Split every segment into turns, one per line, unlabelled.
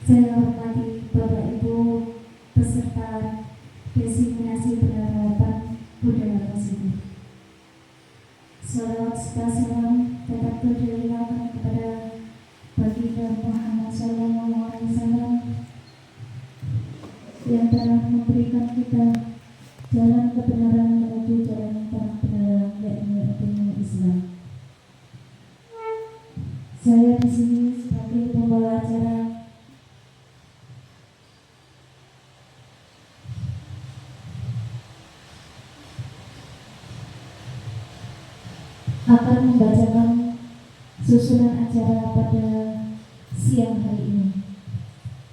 Saya hormati Bapak Ibu peserta desiminasi penerapan budaya positif. Salawat serta salam tetap terlimpahkan kepada Baginda Muhammad SAW yang telah memberikan kita jalan kebenaran menuju jalan yang benar, yakni agama Islam. Saya di sini sebagai pembawa acara akan membacakan susunan acara pada siang hari ini.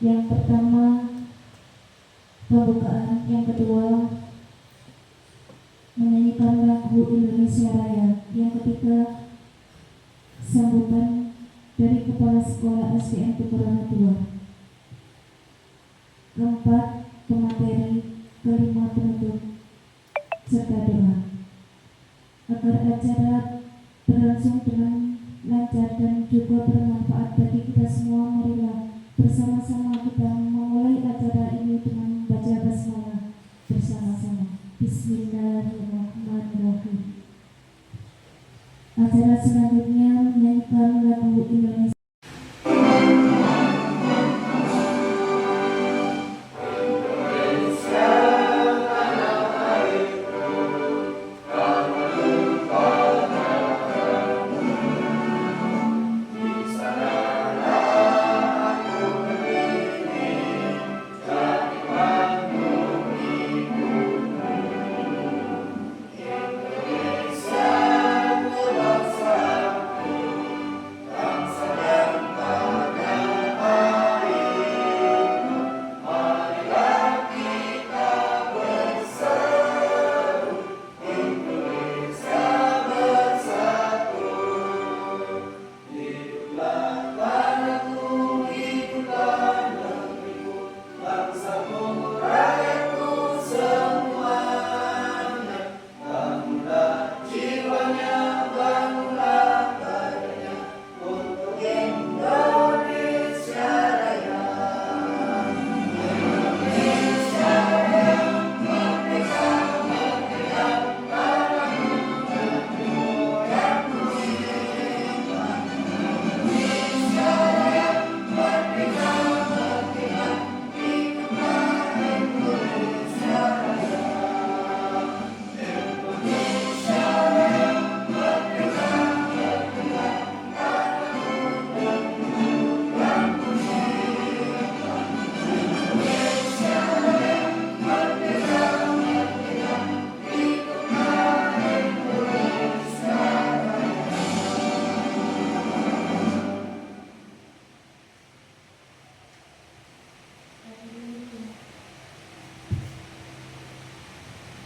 Yang pertama pembukaan, yang kedua menyanyikan lagu Indonesia Raya, yang ketiga sambutan dari Kepala Sekolah SDN Tukuran 2, keempat pemateri, kelima penutup serta doa. Agar acara berlangsung dengan lancar dan juga bermanfaat bagi kita semua, marilah bersama-sama kita memulai acara ini dengan membaca basmalah bersama-sama. Bismillahirrahmanirrahim. Acara selanjutnya menyanyikan lagu Indonesia.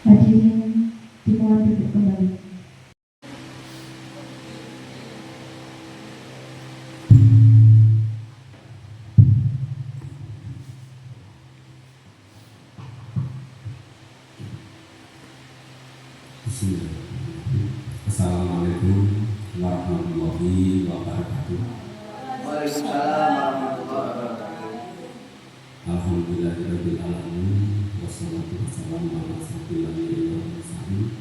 Hadirin dimohon duduk kembali.
Assalamualaikum warahmatullahi wabarakatuh.
Waalaikumsalam warahmatullahi wabarakatuh.
Alhamdulillahirabbil alamin wassalatu wassalamu ala asyrofil anbiya'i wal mursalin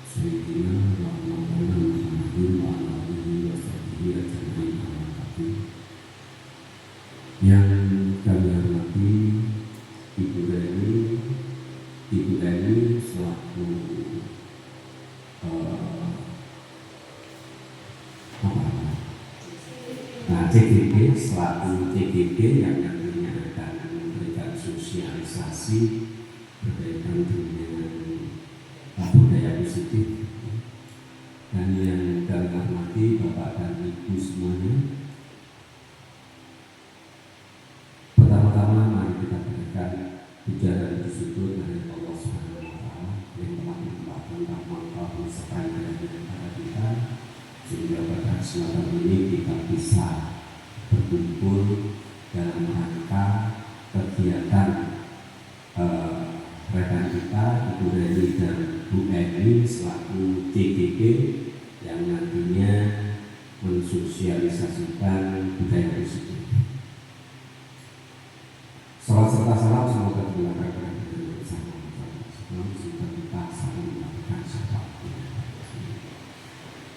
sayyidina wa maulana Muhammadin wa ala alihi wa sahbihi ajma'in. Yang kami hormati Ibu Eni selaku CGD selaku CGD yang nantinya akan memberikan sosialisasi berkaitan dengan budaya positif. Dan yang kami hormati Bapak dan Ibu semuanya, pertama-tama mari kita berikan puja bersyukur dari Allah Subhanahu wa Ta'ala yang telah menempatkan rahmat serta kepada kita sehingga pada kesempatan ini kita bisa berkumpul dalam rangka kegiatan rekan kita Ibu Reni dan Bu Eni selaku CGD yang nantinya mensosialisasikan budaya positif. Salam serta salam semoga tercurah bersama sehingga kita saling melakukan syafaat.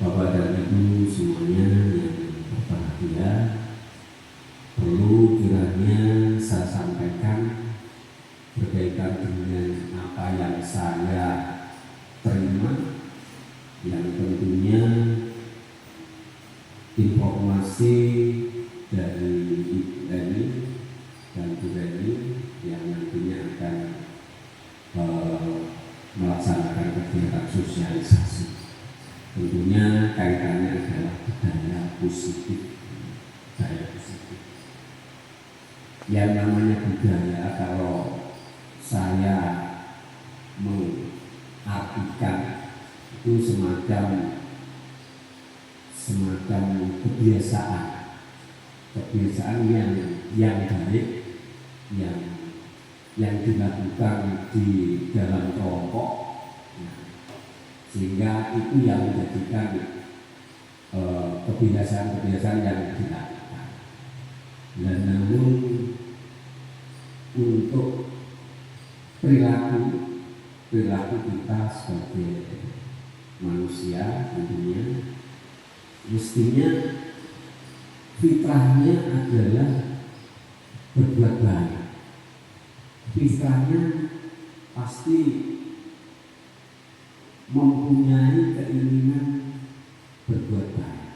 Bapak dan Ibu semuanya yang berbahagia, perlu kiranya saya sampaikan berkaitan dengan apa yang saya terima, yang tentunya informasi dari Ibu Eni dan Bu Reni yang nantinya akan melaksanakan kegiatan sosialisasi. Tentunya kaitannya adalah budaya positif. Yang namanya budaya, kalau saya mengartikan itu semacam kebiasaan yang baik, yang dilakukan di dalam kelompok, sehingga itu yang menjadikan kebiasaan yang dilakukan. Dan namun untuk perilaku kita sebagai manusia tentunya mestinya fitrahnya adalah berbuat baik. Fitrahnya pasti mempunyai keinginan berbuat baik.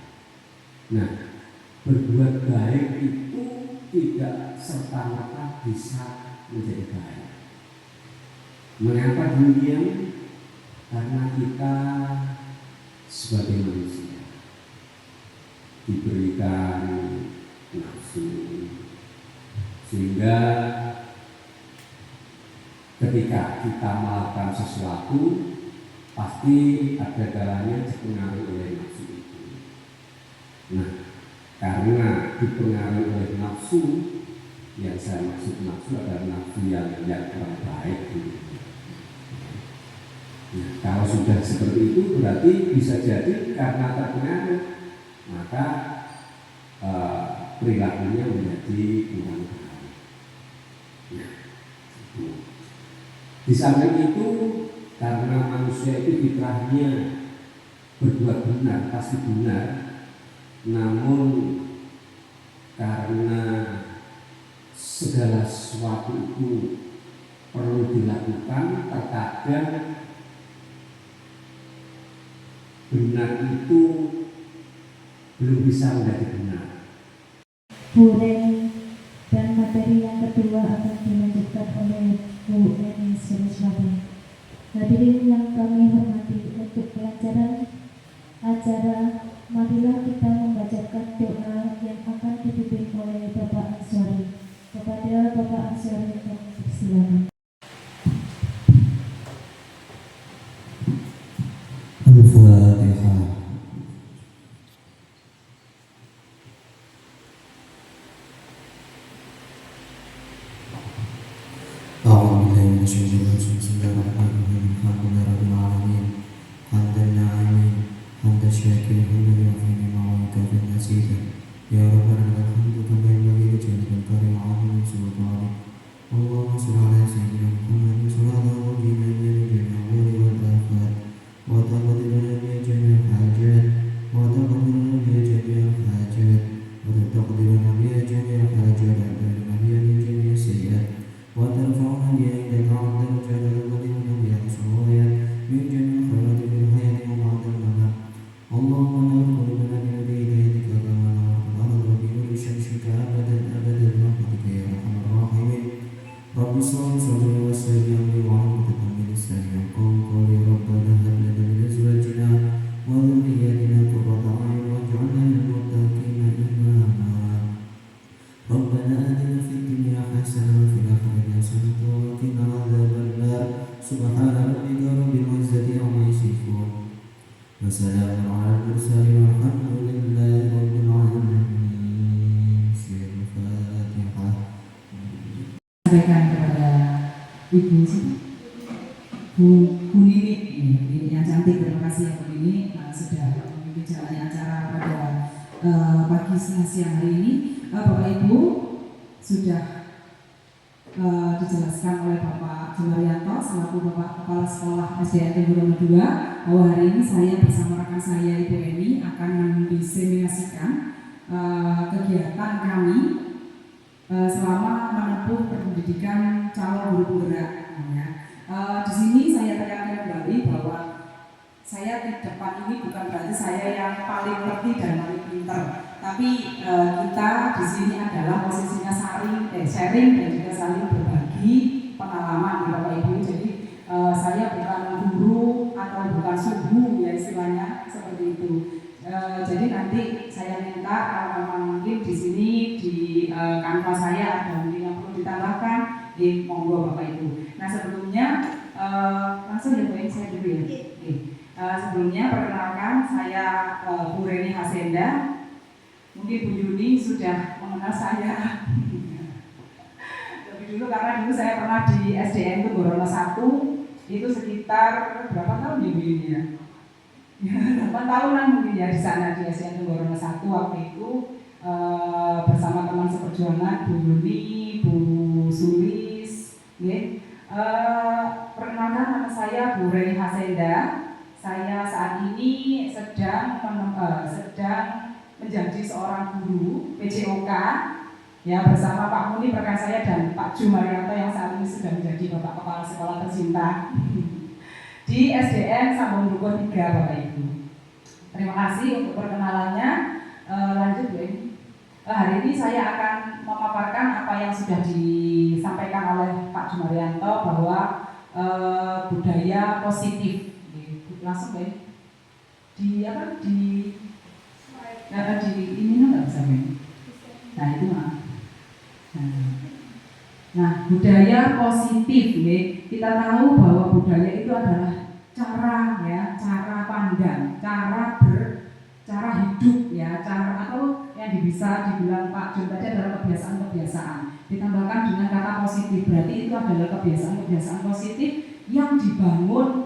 Nah, berbuat baik itu tidak serta-merta bisa menjadi baik. Mengapa demikian? Karena kita sebagai manusia diberikan nafsu, sehingga ketika kita melakukan sesuatu pasti ada kalanya dipengaruhi oleh nafsu itu. Nah, karena dipengaruhi oleh nafsu, yang saya maksud nafsu adalah nafsu yang kurang baik. Nah, kalau sudah seperti itu berarti bisa jadi karena terpengaruh, maka perilakunya menjadi kurang baik. Nah, di samping itu, karena manusia itu fitrahnya berbuat benar, pasti benar, namun karena segala sesuatu itu perlu dilakukan, terkadang benar itu belum bisa menjadi benar.
Bu Reni dan materi yang kedua akan dilanjutkan oleh Bu Eni Suriswati. Hadirin yang kami hormati, untuk kelancaran acara, marilah kita membacakan doa yang akan dipimpin oleh Bapak Ansori. Kepada Bapak Ansori, kami persilakan.
Al-Fatihah. Bismillahirrahmanirrahim. Alhamdulillahirrahmanirrahim. Hamdan na'imin, hamdan syakirin, hamdan yafi'in ma'awakafin nasidah. Ya Rabbana lakal hamdu kama yanbaghi li jalali karim azim sultanik. Allahumma shalli ala sayyidina Muhammadin sallallahu alaihi wa sallam wal afat wa taqaddimna bi jami'il hajat wa taqaddimna bi jami'il hajat wa taqaddimna bi jami'il hajat wa taqaddimna bi jami'il sayyi'at wa tarfa'una bi indaka 'inda al-jalali wa taqaddimna bi as-sawaiyat min jami'il khairati fil hayati wa ba'da al-mamat. Allahumma nawwir qulubana bi nuri hidayatika kama nawwarta al-ardha bi nuri shamsika abadan abadan rahmatika ya arhamar rahimin. Rabbi shalli sadri wa yassir li amri wa hlul 'uqdatam min lisani yafqahu qawli. Rabbana hab lana min azwajina wa dhurriyyatina qurrata a'yun waj'alna lil muttaqina imama. Rabbana atina fid dunya hasanah wa fil akhirati hasanah wa qina adzaban nar. Subhana rabbika rabbil izzati amma yasifun wa salamun 'alal mursalin walhamdulillahi rabbil alamin. Al-Fatihah.
Sampaikan kepada Ibu Bu Nini yang cantik, terima kasih ya Bu Nini sudah memimpin jalannya acara pada pagi siang hari ini. Bapak Ibu sudah dijelaskan oleh Bapak Jumaryanto selaku Bapak Kepala Sekolah SDN Tenggorono 2 bahwa hari ini saya bersama rekan saya Ibu Eni akan mendiseminasikan kegiatan kami selama menempuh pendidikan calon guru penggerak. Di sini saya tekankan kembali bahwa saya di depan ini bukan berarti saya yang paling ngerti dan paling pintar, tapi kita di sini adalah posisinya sharing dan juga saling berbagi pengalaman Bapak Ibu. Jadi saya bukan guru atau bukan suhu ya istilahnya seperti itu. Jadi nanti saya minta kalau memang mungkin di sini di kanvas saya ada mungkin yang perlu ditambahkan, di monggo Bapak Ibu. Nah sebelumnya langsung ya Bu, saya dulu ya. Sebelumnya perkenalkan saya Bu Reni Hasenda. Mungkin Bu Yuni sudah mengenal saya lebih dulu karena dulu saya pernah di SDN Tenggorono 1 itu sekitar berapa tahun ya Bu Yuni ya? 8 tahunan mungkin ya di sana di SDN Tenggorono 1 waktu itu bersama teman seperjuangan Bu Yuni, Bu Sulis, perkenalkan nama saya Bu Reni Hasenda. Saya saat ini sedang menjadi seorang guru PJOK ya bersama Pak Muni rekan saya dan Pak Jumaryanto yang saat ini sudah menjadi Bapak Kepala Sekolah tercinta di SDN Sambung Dukuh 3 Bapak Ibu. Terima kasih untuk perkenalannya. Lanjut Bu. Hari ini saya akan memaparkan apa yang sudah disampaikan oleh Pak Jumaryanto bahwa budaya positif. Langsung ya di ini nggak bisa nah itu nah budaya positif ya. Kita tahu bahwa budaya itu adalah cara pandang, cara hidup ya, atau yang bisa dibilang Pak Jun tadi adalah kebiasaan-kebiasaan ditambahkan dengan kata positif, berarti itu adalah kebiasaan-kebiasaan positif yang dibangun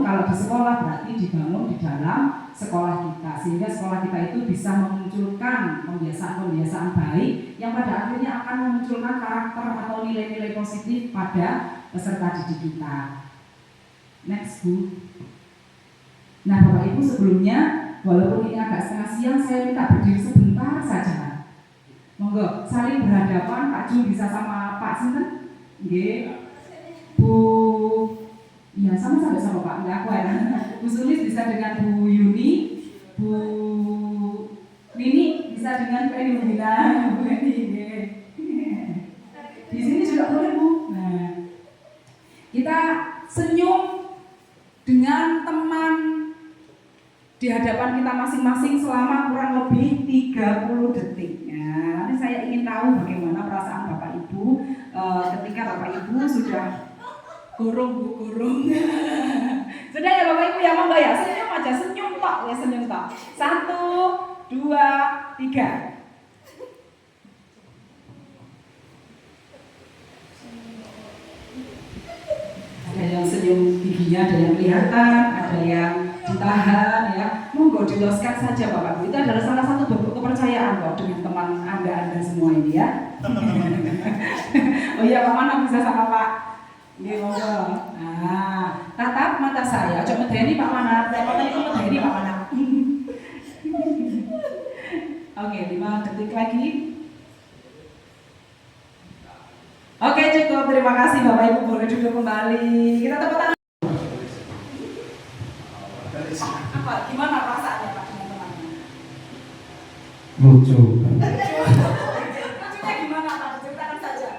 kalau di sekolah berarti dibangun di dalam sekolah kita sehingga sekolah kita itu bisa memunculkan kebiasaan-kebiasaan baik yang pada akhirnya akan memunculkan karakter atau nilai-nilai positif pada peserta didik kita. Next Bu. Nah Bapak Ibu sebelumnya walaupun ini agak setengah siang saya minta berdiri sebentar saja. Monggo saling berhadapan, Pak Jun bisa sama Pak Sinten? Nggih. Bu, ya sama Pak, enggak kuat. Bu Sulis bisa dengan Bu Yuni, Bu Nini bisa dengan Bu Eni Mungina, Bu Eni. Di sini juga boleh Bu. Nah, kita senyum dengan teman di hadapan kita masing-masing selama kurang lebih 30 detik. Nah, nanti saya ingin tahu bagaimana perasaan Bapak Ibu ketika Bapak Ibu sudah gurung. Sudah ya Bapak Ibu ya, monggo ya, senyum aja, senyum tok. 1, 2, 3. Ada yang senyum giginya, ada yang kelihatan, ada yang ditahan ya. Monggo diloskan saja Bapak Ibu. Itu adalah salah satu bentuk kepercayaan kok dengan teman Anda semua ini ya. Oh iya, Pak Mana bisa sama Pak? Nggih monggo. Nah, tatap mata saya. Coba medeni Pak Mana. Saya mata itu medeni Pak Mana. Oke, 5 detik lagi. Oke, cukup. Terima kasih Bapak Ibu, boleh duduk kembali. Kita tepuk tangan. Apa? Gimana perasaannya Pak teman-teman?
Lucu.
Lucunya gimana Pak? Ceritakan saja.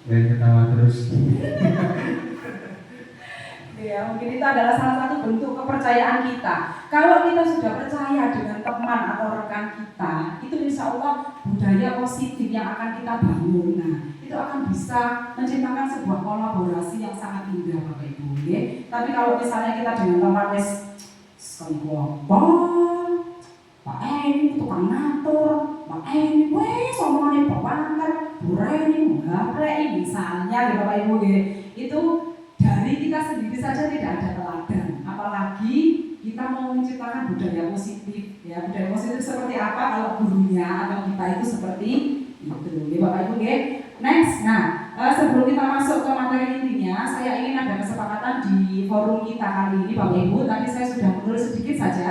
Dan ketawa terus.
Ya, mungkin itu adalah salah satu bentuk kepercayaan kita. Kalau kita sudah percaya dengan teman atau rekan kita, itu insya Allah budaya positif yang akan kita bangun. Nah, itu akan bisa menciptakan sebuah kolaborasi yang sangat indah Bapak Ibu. Ya. Tapi kalau misalnya kita dengan teman kelompok, Pak ini tukang ngatur, Pak ini wes omongannya bawanter, bureni, ngaprei misalnya ya Bapak Ibu ya. Itu dari kita sendiri saja tidak ada teladan, apalagi kita mau menciptakan budaya positif ya. Budaya positif seperti apa kalau gurunya atau kita itu seperti itu ya Bapak Ibu ya. Next, sebelum kita masuk ke materi intinya, saya ingin ada kesepakatan di forum kita kali ini, Bapak Ibu. Tadi saya sudah menulis sedikit saja,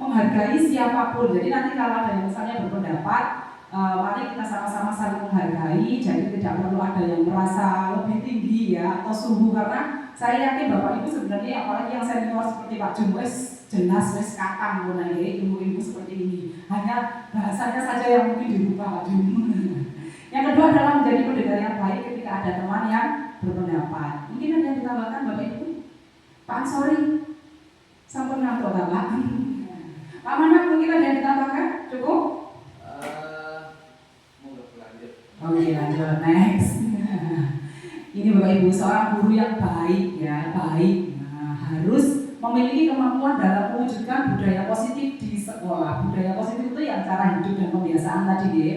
menghargai siapapun. Jadi nanti kalau ada yang misalnya berpendapat, mari kita sama-sama saling menghargai. Jadi tidak perlu ada yang merasa lebih tinggi ya atau suhu, karena saya yakin Bapak Ibu sebenarnya apalagi yang senior seperti Pak Jumes jelas wes kakang mulai ilmu-ilmu seperti ini. Hanya bahasanya saja yang mungkin dirubah Pak Jumes. Yang kedua adalah menjadi pendengar yang baik ketika ada teman yang berpendapat. Mungkin ada yang ditambahkan Bapak Ibu? Pak Ansori, sampun ngantuk Bapak. Pak Manap mungkin ada yang ditambahkan? Cukup? Oke, lanjut next. Ini Bapak Ibu, seorang guru yang baik ya, baik. Harus memiliki kemampuan dalam mewujudkan budaya positif di sekolah. Budaya positif itu yang cara hidup dan kebiasaan tadi ya.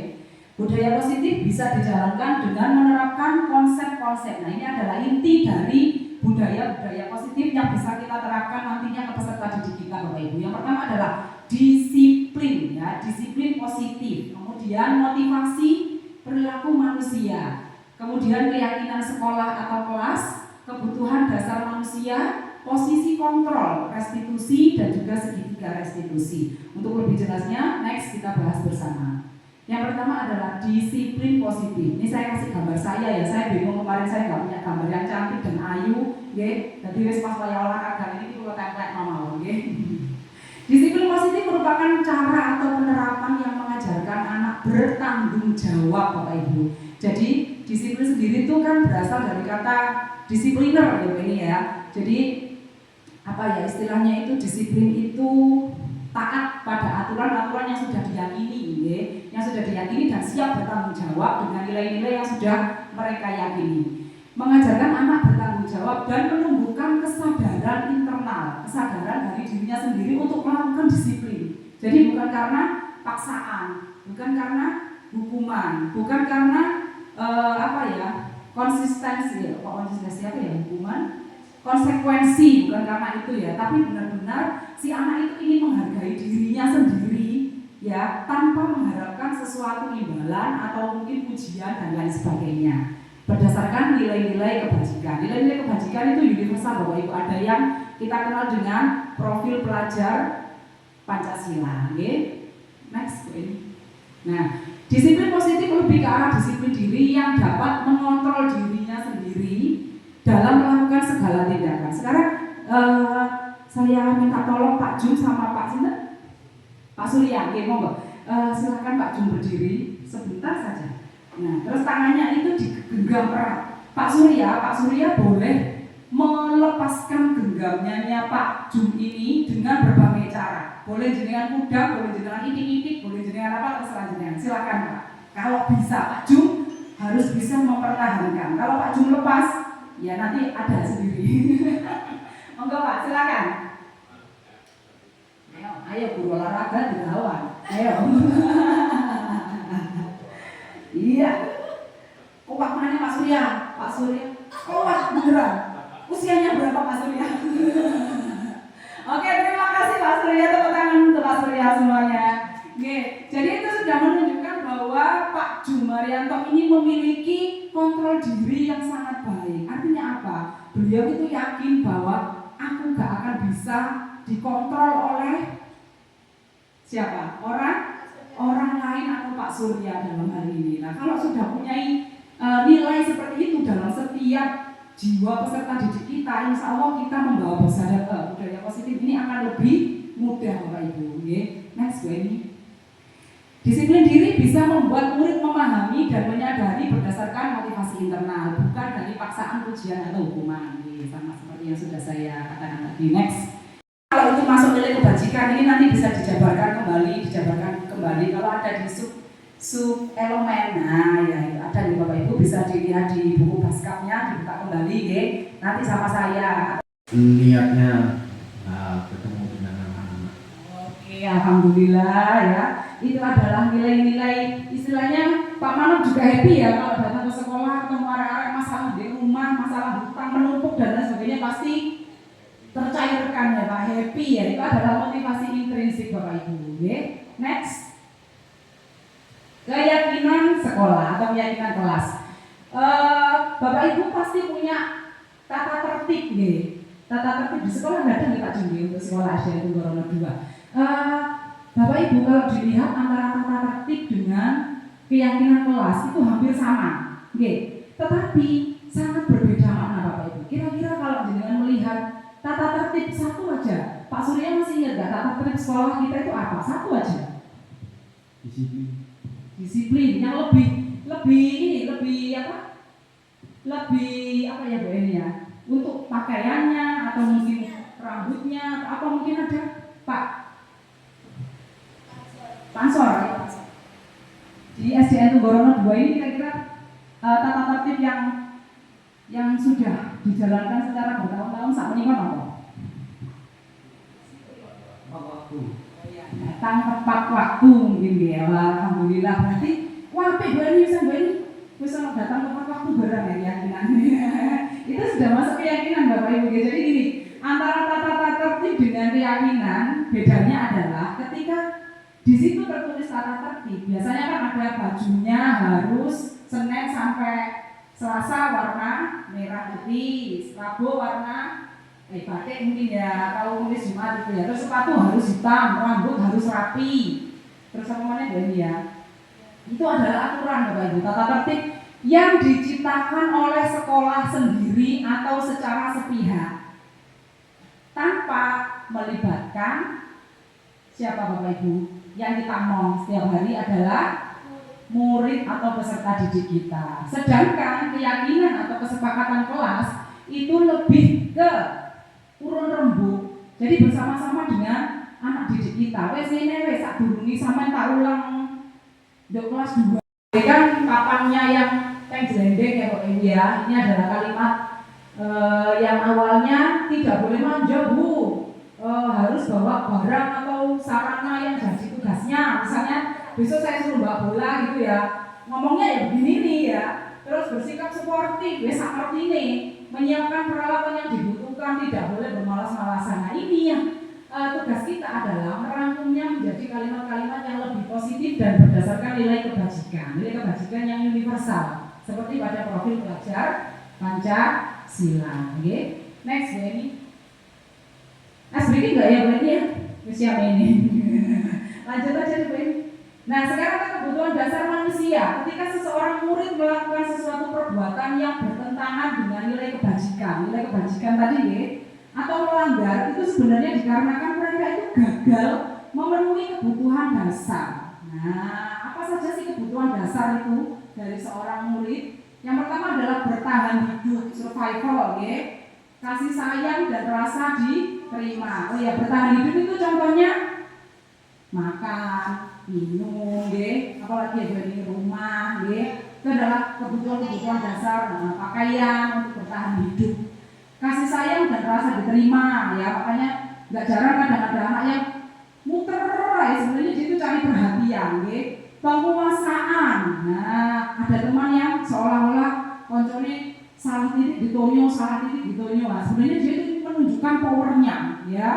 Budaya positif bisa dijalankan dengan menerapkan konsep-konsep. Nah, ini adalah inti dari budaya-budaya positif yang bisa kita terapkan nantinya ke peserta didik kita, Bapak Ibu. Yang pertama adalah disiplin ya, disiplin positif. Kemudian motivasi perilaku manusia. Kemudian keyakinan sekolah atau kelas, kebutuhan dasar manusia, posisi kontrol, restitusi dan juga segitiga restitusi. Untuk lebih jelasnya, next kita bahas bersama. Yang pertama adalah disiplin positif. Ini saya kasih gambar saya ya. Saya bingung kemarin saya nggak punya gambar yang cantik dan ayu, ya. Jadi wis pas saya olahraga ini kalau template mama, ya. Disiplin positif merupakan cara atau penerapan yang mengajarkan anak bertanggung jawab, Bapak Ibu. Jadi disiplin sendiri itu kan berasal dari kata disipliner ya ini ya. Jadi apa ya istilahnya itu, disiplin itu taat pada aturan-aturan yang sudah diyakini, ya, yang sudah diyakini dan siap bertanggung jawab dengan nilai-nilai yang sudah mereka yakini. Mengajarkan anak bertanggung jawab dan menumbuhkan kesadaran internal, kesadaran dari dirinya sendiri untuk melakukan disiplin. Jadi bukan karena paksaan, bukan karena hukuman, bukan karena konsistensi ya, konsistensi apa ya, hukuman, konsekuensi, bukan karena itu ya, tapi benar-benar si anak itu ingin menghargai dirinya sendiri ya, tanpa mengharapkan sesuatu imbalan atau mungkin pujian dan lain sebagainya, berdasarkan nilai-nilai kebajikan. Nilai-nilai kebajikan itu universal Bapak Ibu, ada yang kita kenal dengan profil pelajar Pancasila, oke? Next ini. Nah, disiplin positif lebih ke arah disiplin diri yang dapat mengontrol dirinya sendiri dalam melakukan segala tindakan. Sekarang saya minta tolong Pak Jum sama Pak Sinten, Pak Surya, oke, monggo. Silakan Pak Jum berdiri sebentar saja. Nah, terus tangannya itu digenggam erat. Pak Surya boleh melepaskan genggamnya Pak Jum ini dengan berbagai cara. Boleh jenengan kuda, boleh jenengan itik-itik, boleh jenengan apa terserah jenengan. Silakan Pak. Kalau bisa Pak Jum harus bisa mempertahankan. Kalau Pak Jum lepas, ya nanti ada sendiri. Monggo Pak, silakan. Ayo guru olahraga dilawan. Ayo. Iya. Kuat mana Pak Surya? Pak Surya. Kuat beneran. Usianya berapa Pak Surya? Oke, terima kasih Pak Surya, tepuk tangan untuk Pak Surya semuanya. Oke, jadi itu sudah menunjukkan bahwa Pak Jumaryanto ini memiliki kontrol diri yang sangat baik. Artinya apa? Beliau itu yakin bahwa aku gak akan bisa dikontrol oleh siapa? Orang lain atau Pak Surya dalam hal ini. Nah, kalau sudah punya nilai seperti itu dalam setiap jiwa peserta didik kita, insya Allah kita membawa budaya positif ini akan lebih mudah Bapak Ibu. Next ini. Disiplin diri bisa membuat murid memahami dan menyadari berdasarkan motivasi internal, bukan dari paksaan, pujian atau hukuman. Sama seperti yang sudah saya katakan tadi. Next. Kalau itu masuk nilai kebajikan ini nanti bisa dijabarkan kembali. Kalau ada di sub elemen, nah ya itu ada di Bapak Ibu, bisa dilihat di buku baskapnya, dibuka kembali, nanti sama saya.
Niatnya ketemu dengan anak-anak.
Oke, alhamdulillah ya. Itu adalah nilai-nilai, istilahnya Pak Manuk juga happy ya kalau datang ke sekolah ketemu arek-arek masalah di rumah, masalah hutang menumpuk dan lain sebagainya pasti tercairkan ya Pak, happy ya. Itu adalah motivasi intrinsik Bapak Ibu. Next. Keyakinan sekolah atau keyakinan kelas. Bapak Ibu pasti punya tata tertib nih. Tata tertib di sekolah nggak ada nih Pak Jumbi untuk sekolah SD Tunggorono 2. Bapak Ibu kalau dilihat antara tata tertib dengan keyakinan kelas itu hampir sama. Tetapi sangat berbeda makna Bapak Ibu. Kira-kira kalau dengan melihat tata tertib satu aja, Pak Surya masih ingat nggak tata tertib sekolah kita itu apa? Satu aja. Disiplin yang lebih apa ya Bu ini ya? Untuk pakaiannya atau mungkin rambutnya atau apa mungkin ada Pak Pansor ya. Di SDN Tunggorono 2 ini kira-kira tata tertib yang sudah dijalankan secara bertahun-tahun saat menikah apa? Datang tepat waktu mungkin ya. Alhamdulillah berarti wah Bu ini bisa datang tepat waktu barang ya keyakinan. Itu sudah masuk keyakinan Bapak Ibu. Jadi gini, antara tata tertib dengan keyakinan bedanya adalah ketika di situ tertulis tata tertib, biasanya kan ada bajunya harus Senin sampai Selasa warna merah putih, Rabu warna batik mungkin ya, kalau nulis Jumat itu ya. Terus sepatu harus hitam, rambut harus rapi. Terus apa namanya ini ya? Itu adalah aturan Bapak Ibu, tata tertib yang diciptakan oleh sekolah sendiri atau secara sepihak tanpa melibatkan siapa Bapak Ibu? Yang kita mau setiap hari adalah murid atau peserta didik kita. Sedangkan keyakinan atau kesepakatan kelas itu lebih ke urun rembuk. Jadi bersama-sama dengan anak didik kita. Wes ini sak durungi sampean tak ulang dok kelas 2. Kan papannya yang jelendeng ya Bapak Ibu ya. Ini adalah kalimat yang awalnya tidak boleh manja Bu. Harus bawa barang atau sarana yang jadi tugasnya. Misalnya besok saya suruh bawa bola gitu ya. Ngomongnya ya begini nih ya. Terus bersikap sportif, ya seperti ini, menyiapkan peralatan yang dibutuhkan, tidak boleh bermalas-malasan. Nah ini yang tugas kita adalah merangkumnya menjadi kalimat-kalimat yang lebih positif dan berdasarkan nilai kebajikan yang universal, seperti pada profil pelajar Pancasila. Next ya ini. Sedikit nggak ya Bu ini ya? Siap ini. Lanjut aja Bu ini. Nah sekarang kan kebutuhan dasar manusia. Ketika seseorang murid melakukan sesuatu perbuatan yang bertentangan dengan nilai kebajikan tadi ya, atau melanggar, itu sebenarnya dikarenakan mereka itu gagal memenuhi kebutuhan dasar. Nah apa saja sih kebutuhan dasar itu dari seorang murid? Yang pertama adalah bertahan hidup, survival ya. Kasih sayang dan rasa diterima. Oh ya, bertahan hidup itu contohnya makan, minum, apalagi ya di rumah, itu adalah kebutuhan dasar, pakaian untuk bertahan hidup. Kasih sayang dan rasa diterima, ya makanya nggak jarang kadang ada anak yang muter, sebenarnya itu cari perhatian, penguasaan. Nah, ada teman yang seolah-olah konconnya salah titik ditonyo. Nah, sebenarnya dia itu menunjukkan powernya, ya.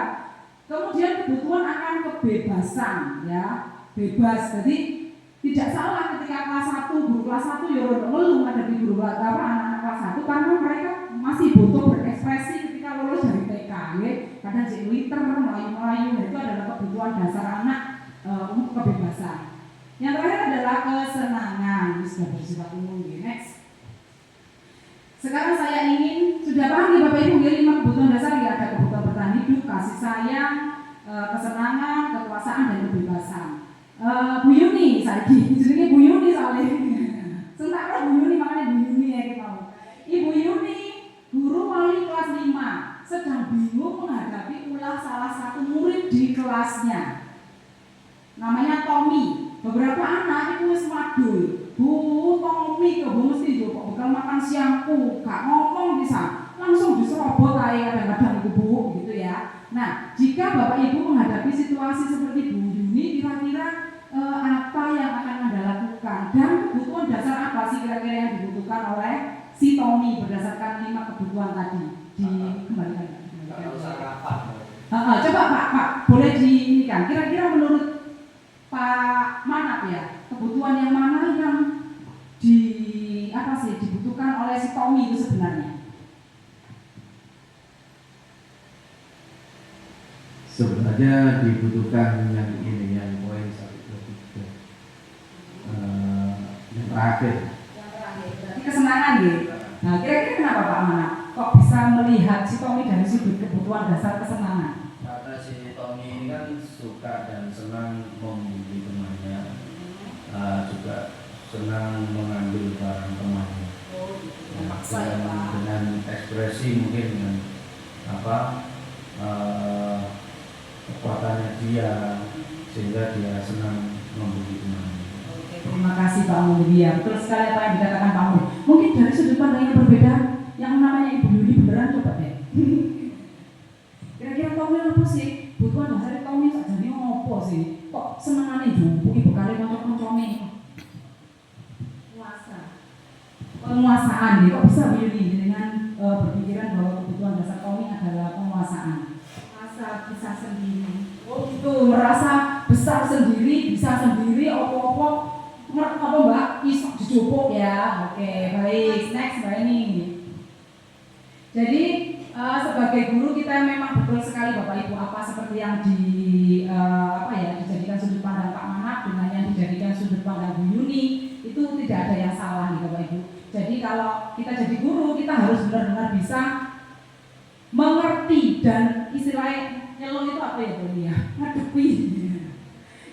Kemudian kebutuhan akan kebebasan, ya, bebas. Jadi tidak salah ketika kelas 1, guru kelas 1 ya ngeluh ada di guru anak-anak kelas 1 karena mereka masih butuh berekspresi ketika lulus dari TK, ya. Kadang jadi liter, melayu-melayu, itu adalah kebutuhan dasar anak untuk kebebasan. Yang terakhir adalah kesenangan, ini sudah bersifat umum. Next. Sekarang saya ingin, sudah paham nih Bapak Ibu, 5 kebutuhan dasar ya, ada kebutuhan bertahan hidup, kasih sayang, kesenangan, kekuasaan, dan kebebasan. Bu Yuni, saya jenenge Bu Yuni soalnya. Sementara Bu Yuni makanya Bu Yuni ya kita mau. Ibu Yuni, guru wali kelas 5, sedang bingung menghadapi ulah salah satu murid di kelasnya. Namanya Tommy. Beberapa anak itu wis madul. Bu Tommy kok mesti kok bakal makan siangku, gak ngomong bisa, langsung diserobot aja kadang-kadang Bu gitu ya. Nah, jika Bapak Ibu menghadapi situasi seperti Bu Yuni, kira-kira apa yang akan Anda lakukan dan kebutuhan dasar apa sih kira-kira yang dibutuhkan oleh si Tommy berdasarkan 5 kebutuhan tadi? Dikembalikan. Coba Pak, boleh diindikan. Kira-kira menurut Pak Manap ya, kebutuhan yang mana yang dibutuhkan oleh si Tommy itu sebenarnya?
Sebenarnya dibutuhkan yang ini, yang poin 123, yang terakhir.
Yang terakhir, berarti kesenangan ya. Nah, kira-kira kenapa Pak Mana kok bisa melihat si Tommy dari sudut kebutuhan dasar kesenangan?
Karena si Tommy ini kan suka dan senang membuli temannya, juga senang mengambil barang temannya.
Terpaksa ya Pak.
Dengan ekspresi mungkin dengan kekuatannya dia, sehingga dia senang membuli temannya.
Oke, terima kasih Pak Mulia. Betul sekali apa yang dikatakan Pak Mulia. Mungkin dari sudut pandang yang berbeda, yang namanya Ibu Yuli beneran coba deh. Kira-kira Tommy apa sih? Butuhan dasar Tommy tak jadi ngopo sih? Kok senengane jumpu ibu kali kanca-kancane? Penguasaan ya, kok bisa Bu Yuli dengan berpikiran bahwa kebutuhan dasar Tommy adalah penguasaan?
Masa bisa sendiri.
Oh gitu, merasa besar sendiri, bisa sendiri, opo-opo apa Mbak? Isok dijupuk ya. Oke, baik. Next Mbak ini. Jadi sebagai guru kita memang betul sekali Bapak Ibu, apa seperti yang dijadikan sudut pandang Pak Manak dengan yang dijadikan sudut pandang Bu Yuni, itu tidak ada yang salah nih Bapak Ibu. Jadi kalau kita jadi guru, kita harus benar-benar bisa mengerti dan istilahnya nyelon itu apa ya Bu ya? Ngadepi.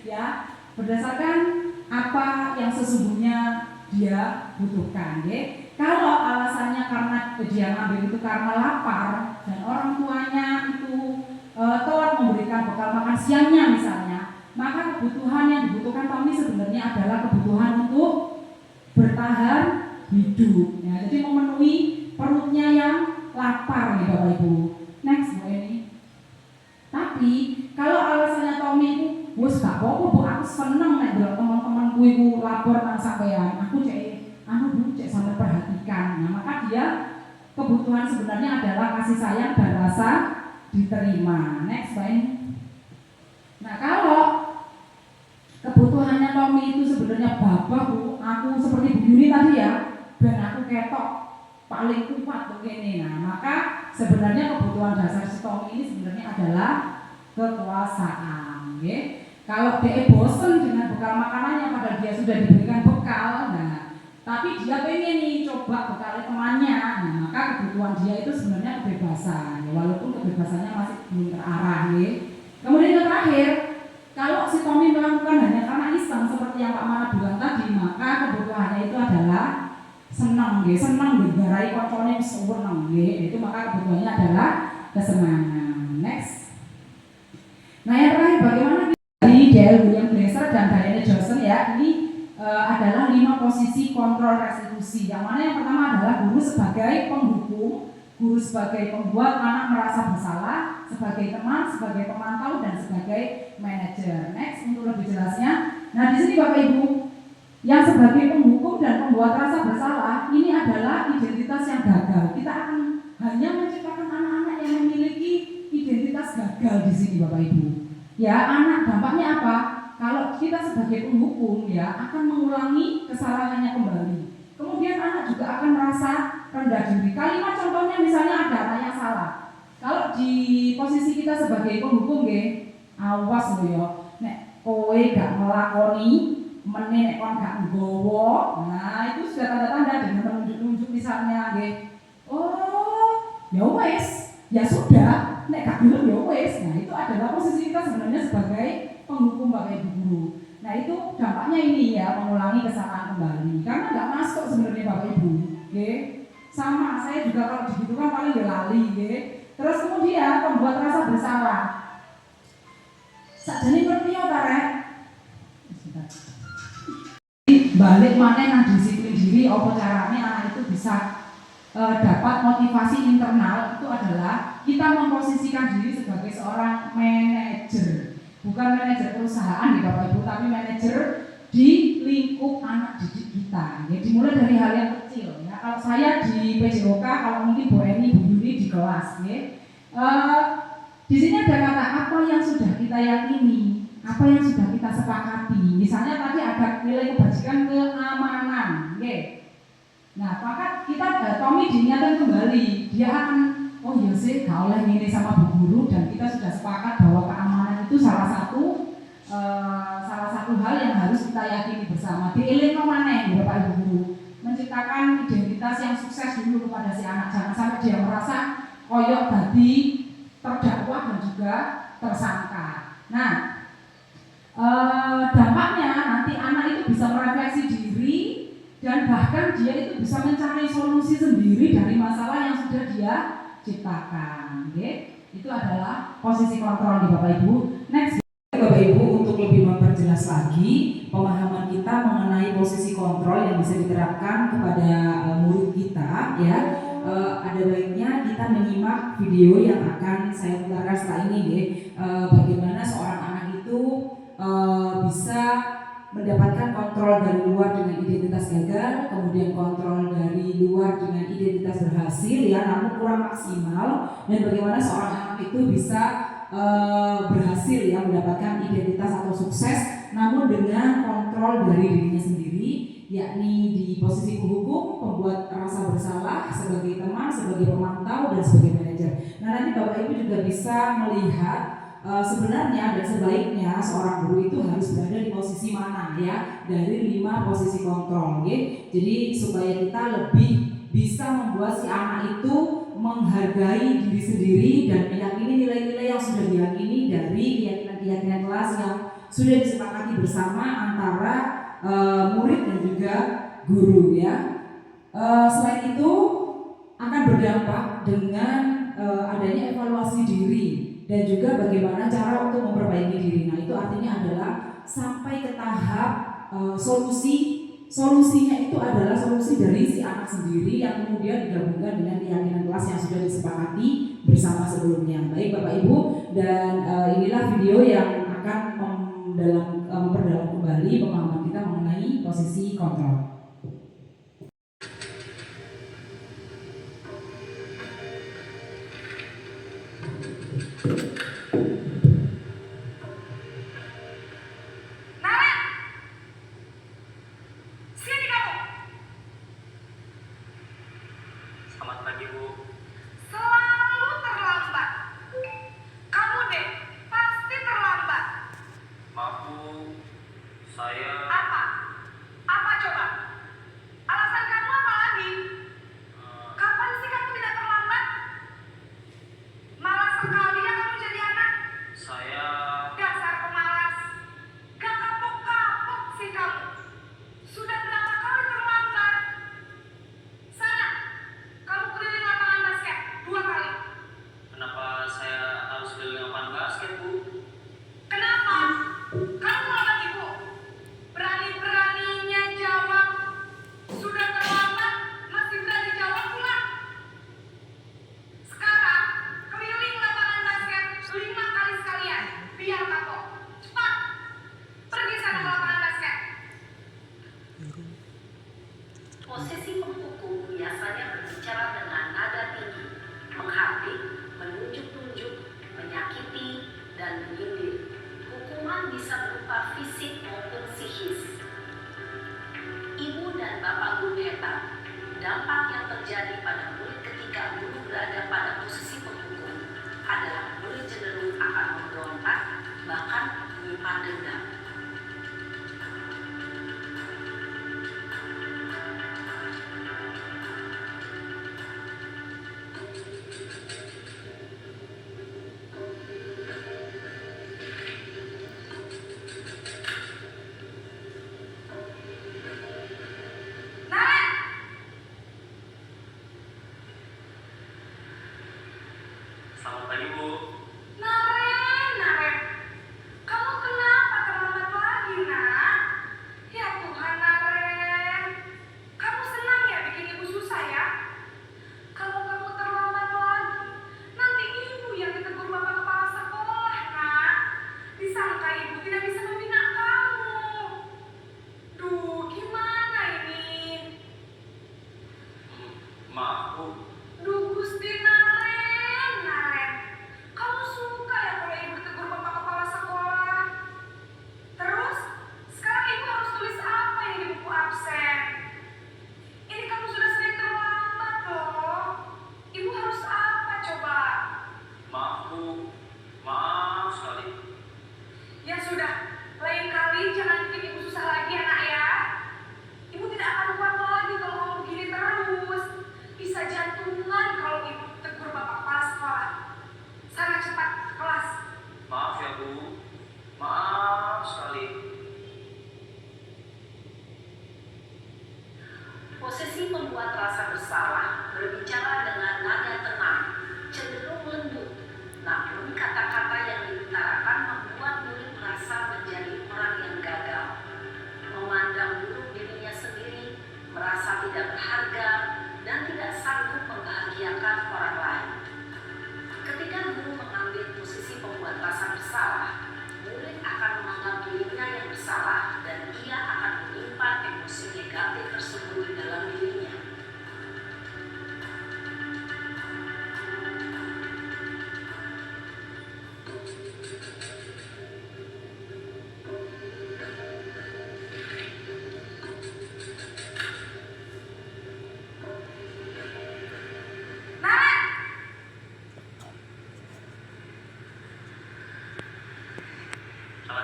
Ya, berdasarkan apa yang sesungguhnya dia butuhkan, ya. Kalau alasannya karena dia ngambil itu karena lapar dan orang tuanya itu telat memberikan bekal makan siangnya misalnya, maka kebutuhan yang dibutuhkan Tommy sebenarnya adalah kebutuhan untuk bertahan hidup. Ya, jadi memenuhi perutnya yang lapar nih Bapak Ibu. Next Bu Eni. Tapi kalau alasannya Tommy itu, wes gak apa-apa Bu, aku seneng nek delok teman-temanku iku lapor nang sampean. Aku cek sampai perhatikan. Nah, maka dia kebutuhan sebenarnya adalah kasih sayang dan rasa diterima. Next Mbak Eni. Nah, kalau kebutuhannya Tommy itu sebenarnya Bapak Bu, aku seperti Bu Yuni tadi ya, dan aku ketok paling kuat begini. Nah, maka sebenarnya kebutuhan dasar si Tommy ini sebenarnya adalah kekuasaan. Okay? Kalau dia bosen dengan bekal makanannya, padahal dia sudah diberikan bekal, nah, tapi dia pengen nih coba bekal temannya, nah, maka kebutuhan dia itu sebenarnya kebebasan, ya, walaupun kebebasannya masih belum terarah. Ya. Kemudian yang terakhir, kalau si Tommy melakukan hanya karena iseng seperti yang Pak Mana bilang tadi, maka kebutuhannya itu adalah senang, bergarai koncone seneng, itu maka kebutuhannya adalah kesenangan. Next. Nah yang terakhir, bagaimana dari D.L. William Glasser dan Diana Johnson ya, ini adalah 5 posisi kontrol restitusi. Yang mana yang pertama adalah guru sebagai penghukum, guru sebagai pembuat anak merasa bersalah, sebagai teman, sebagai pemantau, dan sebagai manajer. Next, untuk lebih jelasnya, nah di sini Bapak Ibu, yang sebagai penghukum dan pembuat rasa bersalah ini adalah identitas yang gagal. Kita akan hanya menciptakan anak-anak yang memiliki identitas gagal di sini Bapak Ibu. Ya, anak dampaknya apa? Kalau kita sebagai penghukum ya akan mengulangi kesalahannya kembali. Kemudian anak juga akan merasa rendah diri. Kalimat contohnya misalnya ada anak yang salah. Kalau di posisi kita sebagai penghukum awas loh ya. Nek kowe gak ngelakoni meneh kon gak nggowo. Nah, itu sudah tanda-tanda dengan menunjuk-nunjuk misalnya oh, ya wes, ya sudah, nek gak gelem ya wes. Nah, itu adalah posisi kita sebenarnya sebagai penghukum Bapak Ibu guru. Nah, itu dampaknya ini ya, mengulangi kesalahan kembali. Karena nggak masuk sebenarnya Bapak Ibu. Sama, saya juga kalau begitu kan paling lali. Terus kemudian pembuat rasa bersalah. Sakjane ngerti ya Pak. Balik mana nang disiplin diri, apa caranya anak itu bisa dapat motivasi internal. Itu adalah kita memposisikan diri sebagai seorang manajer. Bukan manajer perusahaan di Bapak Ibu, tapi manajer di lingkup anak didik kita. Ya, dimulai dari hal yang kecil. Ya. Kalau saya di PJOK, kalau mungkin Bu Eni, Bu Yuni di kelas. Ya. Di sini ada kata apa yang sudah kita yakini, apa yang sudah kita sepakati. Misalnya tadi ada nilai kebajikan keamanan. Ya. Nah, maka Tommy diingatkan kembali, dia akan oh iya sih, gak oleh ngene sama Bu Guru, dan kita sudah sepakat bahwa keamanan itu salah satu hal yang harus kita yakini bersama. Dielingno maneh Bapak Ibu Guru, menciptakan identitas yang sukses dulu kepada si anak, jangan sampai dia merasa koyok tadi terdakwa dan juga tersangka. Nah, dampaknya nanti anak itu bisa merefleksi diri dan bahkan dia itu bisa mencari solusi sendiri dari masalah yang sudah dia ciptakan. Okay? Itu adalah posisi kontrol di Bapak Ibu. Next, Bapak Ibu, untuk lebih memperjelas lagi pemahaman kita mengenai posisi kontrol yang bisa diterapkan kepada murid kita, ya, ada baiknya kita menyimak video yang akan saya putarkan setelah ini, deh. Bagaimana seorang anak itu bisa mendapatkan kontrol dari luar dengan identitas gagal, kemudian kontrol dari luar dengan identitas berhasil, ya, namun kurang maksimal, dan bagaimana seorang anak itu bisa berhasil, ya, mendapatkan identitas atau sukses, namun dengan kontrol dari dirinya sendiri, yakni di posisi penghukum, pembuat rasa bersalah, sebagai teman, sebagai pemantau, dan sebagai manajer. Nah, nanti Bapak Ibu juga bisa melihat sebenarnya dan sebaiknya seorang guru itu harus berada di posisi mana, ya, dari 5 posisi kontrol, ya. Jadi supaya kita lebih bisa membuat si anak itu menghargai diri sendiri dan meyakini nilai-nilai yang sudah diyakini dari keyakinan-keyakinan kelas yang sudah disepakati bersama antara murid dan juga guru, ya. Selain itu akan berdampak dengan adanya evaluasi diri dan juga bagaimana cara untuk memperbaiki diri. Nah, itu artinya adalah sampai ke tahap solusinya itu adalah solusi dari si anak sendiri yang kemudian digabungkan dengan keyakinan kelas yang sudah disepakati bersama sebelumnya. Baik Bapak Ibu, dan inilah video yang akan memperdalam kembali pemahaman kita mengenai posisi kontrol.
Selamat pagi, Bu.
Selalu terlambat. Kamu deh, pasti terlambat.
Maaf, Bu. Saya
Apa? Apa coba? Alasan kamu apa lagi? Kapan sih kamu tidak terlambat? Malas sekali ya kamu jadi anak.
saya
Dasar pemalas. Gak kapok-kapok sih kamu. Sudah berapa kali terlambat? Sana, kamu keliling lapangan basket 2 kali.
kenapa saya harus keliling lapangan basket, Bu?
Kenapa? Kamu lambat ibu. Berani-beraninya jawab. Sudah terlambat, masih berani jawab pula. Sekarang, keliling lapangan basket 5 kali sekalian. Biar kapok. Cepat. Pergi sana ke lapangan basket.
Posisi penghukum biasanya berbicara dengan nada tinggi, menghardik, menunjuk-nunjuk, menyakiti, dan menyindir. Hukuman bisa berupa fisik maupun psikis. Ibu dan Bapak guru hebat, dampak yang terjadi pada murid ketika guru berada pada posisi penghukum adalah murid cenderung akan memberontak, bahkan menyimpan dendam.
Naren!
Selamat pagi, Bu.
Naren. Kamu kenapa terlambat lagi, nak? Ya Tuhan, Naren. Kamu senang ya bikin ibu susah ya? Kalau kamu terlambat lagi, nanti ibu yang ditegur bapak kepala sekolah, nak. Disangka ibu tidak bisa membina kamu. Duh, gimana ini?
Maaf, Bu.
Duh, Gusti Naren. Kamu suka ya kalau ibu ditegur bapak kepala sekolah? Terus, sekarang ibu harus tulis apa yang di buku absen? Ini kamu sudah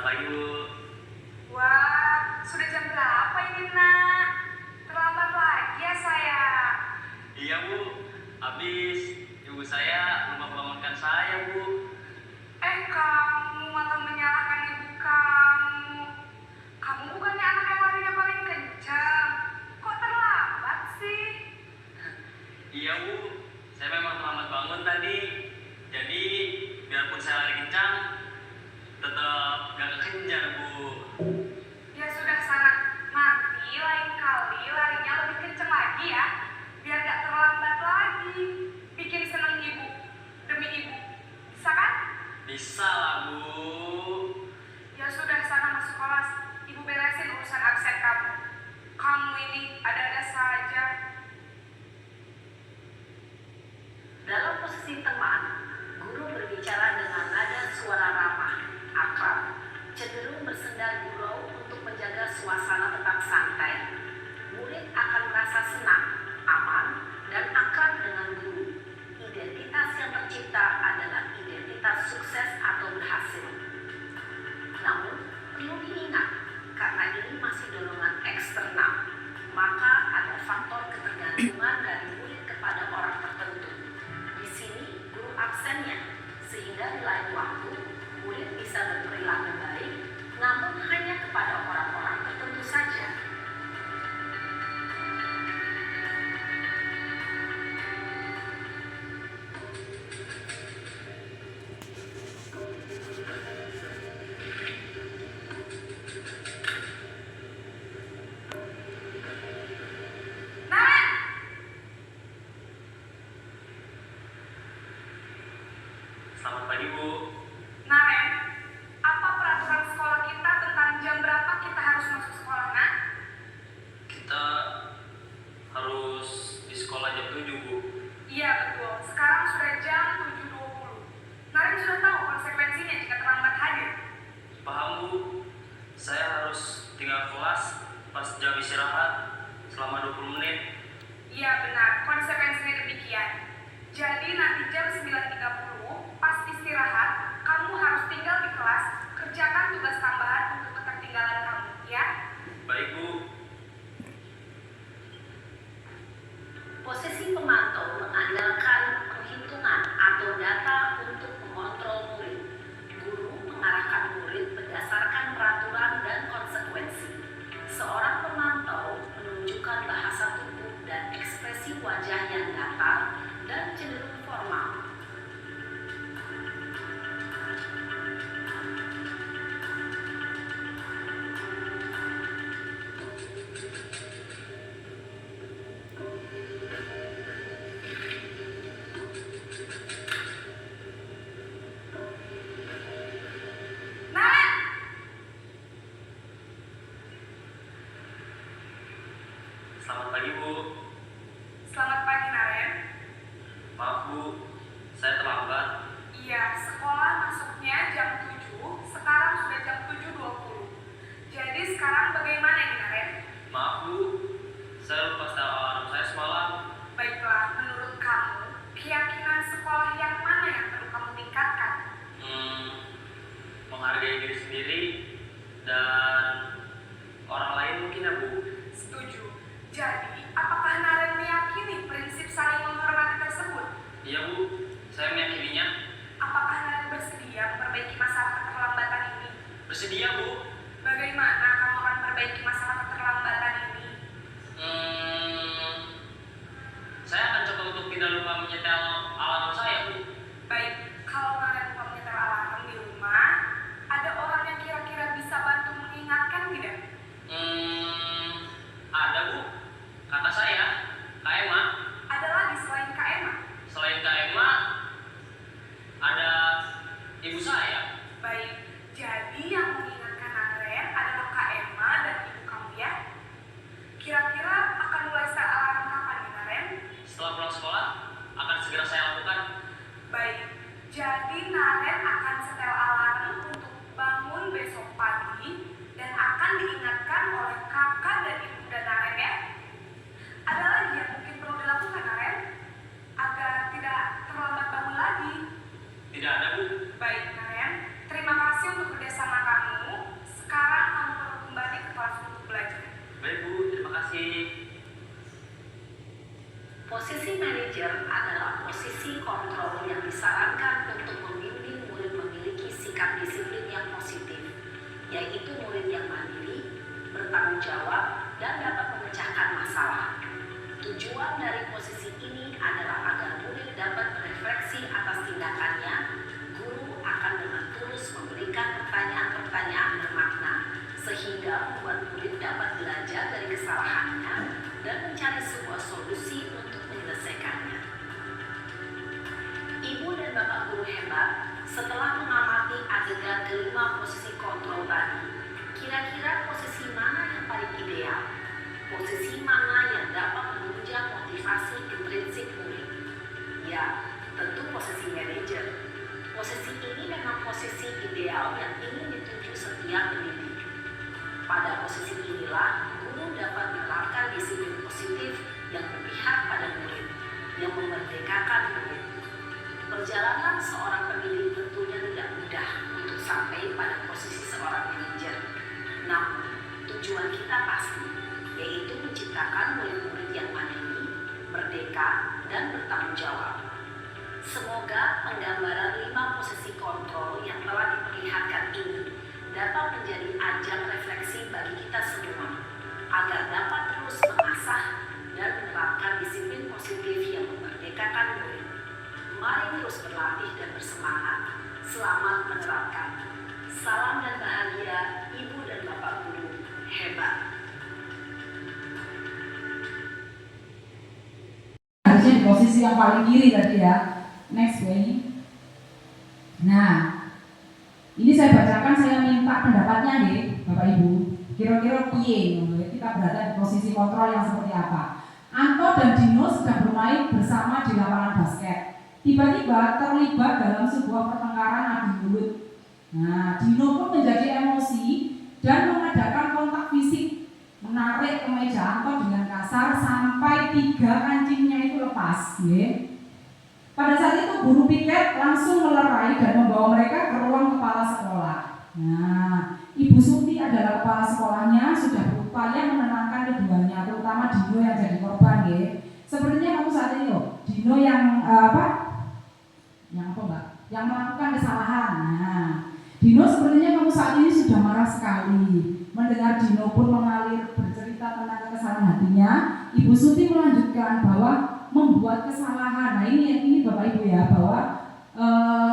pagi, Bu.
Wah, sudah jam berapa ini, Nak? Terlambat lagi ya, saya.
Iya, Bu. Habis ibu saya lupa bangunkan saya, Bu.
Kamu malah menyalahkan ibu kamu. Kamu bukannya anak yang larinya paling kencang. Kok terlambat sih?
Iya, Bu. Saya memang terlambat bangun tadi. Jadi, biarpun saya lari kencang, tetap gak kekejar, Bu.
Ya sudah sana. Nanti lain kali larinya lebih kencang lagi ya. Biar gak terlambat lagi. Bikin seneng ibu. Demi ibu. Bisa kan?
Bisa lah, Bu.
Ya sudah sana masuk kelas. Ibu beresin urusan absen kamu. Kamu ini ada-ada saja.
Dalam posisi teman, guru berbicara dengan nada suara ramah, akrab, cenderung bersenda gurau untuk menjaga suasana tetap santai. Murid akan merasa senang, aman, dan akrab dengan guru. Identitas yang tercipta adalah identitas sukses atau berhasil. Namun, perlu diingat, karena ini masih dorongan eksternal, maka ada faktor ketergantungan dari murid kepada orang tertentu. Di sini, guru absennya, sehingga di lain waktu, murid bisa berperilaku baik, namun hanya kepada orang-orang tertentu saja.
Nah,
Selamat pagi, Bu.
Naren, apa peraturan sekolah kita tentang jam berapa kita harus masuk sekolah, Nak?
Kita harus di sekolah jam 7, Bu.
Iya betul, sekarang sudah jam 7.20. Naren sudah tahu konsekuensinya jika terlambat hadir.
Paham, Bu. Saya harus tinggal kelas pas jam istirahat selama 20 menit.
Iya benar, konsekuensinya demikian. Jadi nanti jam 9.30 pas istirahat, kamu harus tinggal di kelas, kerjakan tugas tambahan untuk ketertinggalan kamu, ya?
Baik, Bu.
Posisi pemantau mengandalkan penghitungan atau data untuk mengontrol murid. Guru mengarahkan murid berdasarkan peraturan dan konsekuensi. Seorang pemantau menunjukkan bahasa tubuh dan ekspresi wajah yang datar dan cenderung formal.
Naren!
Selamat pagi, Bu.
Selamat pagi, Naren.
Maaf, Bu. Saya terlambat.
Iya, sekolah masuknya jam 7, sekarang sudah jam 7.20. Jadi sekarang bagaimana nih, Naren?
Maaf, Bu. Saya lupa setel alarm saya semalam.
Baiklah, menurut kamu, keyakinan sekolah yang mana yang perlu kamu tingkatkan?
Menghargai diri sendiri dan orang lain mungkin, ya, Bu.
Setuju. Jadi, apakah Naren meyakini prinsip saling menghormati tersebut?
Iya, Bu. Saya meyakininya.
Apakah Naren bersedia memperbaiki masalah keterlambatan ini?
Bersedia, Bu.
Bagaimana kamu akan memperbaiki masalah keterlambatan ini?
Saya akan coba untuk tidak lupa menyetel alarm saya, Bu.
Baik, kalau Naren lupa menyetel alarm di rumah, ada orang yang kira-kira bisa bantu mengingatkan tidak?
Ada, Bu. Kata saya, Kak Emma.
Ada lagi selain Kak Emma?
Selain Kak Emma, ada ibu saya.
Baik, jadi yang mengingatkan Naren adalah Kak Emma dan ibu kamu ya? Kira-kira akan mulai setel alarm kapan nih, Naren?
Setelah pulang sekolah, akan segera saya lakukan.
Baik, jadi Naren akan setel alarm untuk bangun besok pagi dan akan diingatkan oleh kakak dan ibu dan Naren ya. Ada lagi yang mungkin perlu dilakukan, Naren, agar tidak terlambat bangun lagi.
Tidak ada, Bu.
Baik, Naren, terima kasih untuk kerjasama kamu
Posisi manajer adalah posisi kontrol yang disarankan untuk membimbing murid memiliki sikap disiplin yang positif, yaitu murid yang mandiri, bertanggung jawab, dan dapat memecahkan masalah. Tujuan dari posisi ini adalah agar murid dapat berefleksi atas tindakannya. Guru akan dengan tulus memberikan pertanyaan-pertanyaan bermakna, sehingga membuat murid dapat belajar dari kesalahannya dan mencari sebuah solusi untuk menyelesaikannya. Ibu dan Bapak guru hebat, setelah mengamati adegan kelima posisi kontrol tadi, kira-kira posisi mana yang paling ideal? Posisi mana yang dapat menunjang motivasi intrinsik murid? Ya, tentu posisi manajer. Posisi ini memang posisi ideal yang ingin dituju setiap pendidik. Pada posisi inilah, guru dapat menerapkan disiplin positif yang berpihak pada murid, yang memerdekakan murid. Perjalanan seorang pendidik tentunya tidak mudah untuk sampai pada posisi seorang manajer. Namun, tujuan kita pasti, yaitu menciptakan murid-murid yang mandiri, merdeka, dan bertanggung jawab. Semoga penggambaran 5 posisi kontrol yang telah diperlihatkan ini dapat menjadi ajang refleksi bagi kita semua, agar dapat terus mengasah dan menerapkan disiplin positif yang memerdekakan murid. Mari terus berlatih dan bersemangat. Selamat menerapkan. Salam dan bahagia, Ibu dan Bapak guru hebat.
Harusnya di posisi yang paling kiri tadi ya. Next Bu Eni. Nah, ini saya bacakan, saya minta pendapatnya nih Bapak Ibu. Kira-kira piye kita berada di posisi kontrol yang seperti apa? Anto dan Dino sedang bermain bersama di lapangan basket. Tiba-tiba terlibat dalam sebuah pertengkaran adu mulut. Nah, Dino pun menjadi emosi dan mengadakan kontak fisik, menarik kemeja Anto dengan kasar sampai 3 kancingnya itu lepas. Pada saat itu guru piket langsung melerai dan membawa mereka ke ruang kepala sekolah. Nah, Ibu Suti adalah kepala sekolahnya, sudah berupaya menenangkan keduanya, terutama Dino yang jadi korban. Sepertinya kamu saat ini loh, Dino yang yang melakukan kesalahan. Nah, Dino sepertinya kamu saat ini sudah marah sekali. Mendengar Dino pun mengalir bercerita tentang kesalahan hatinya, Ibu Suti melanjutkan bahwa membuat kesalahan. Nah, ini Bapak Ibu ya, bahwa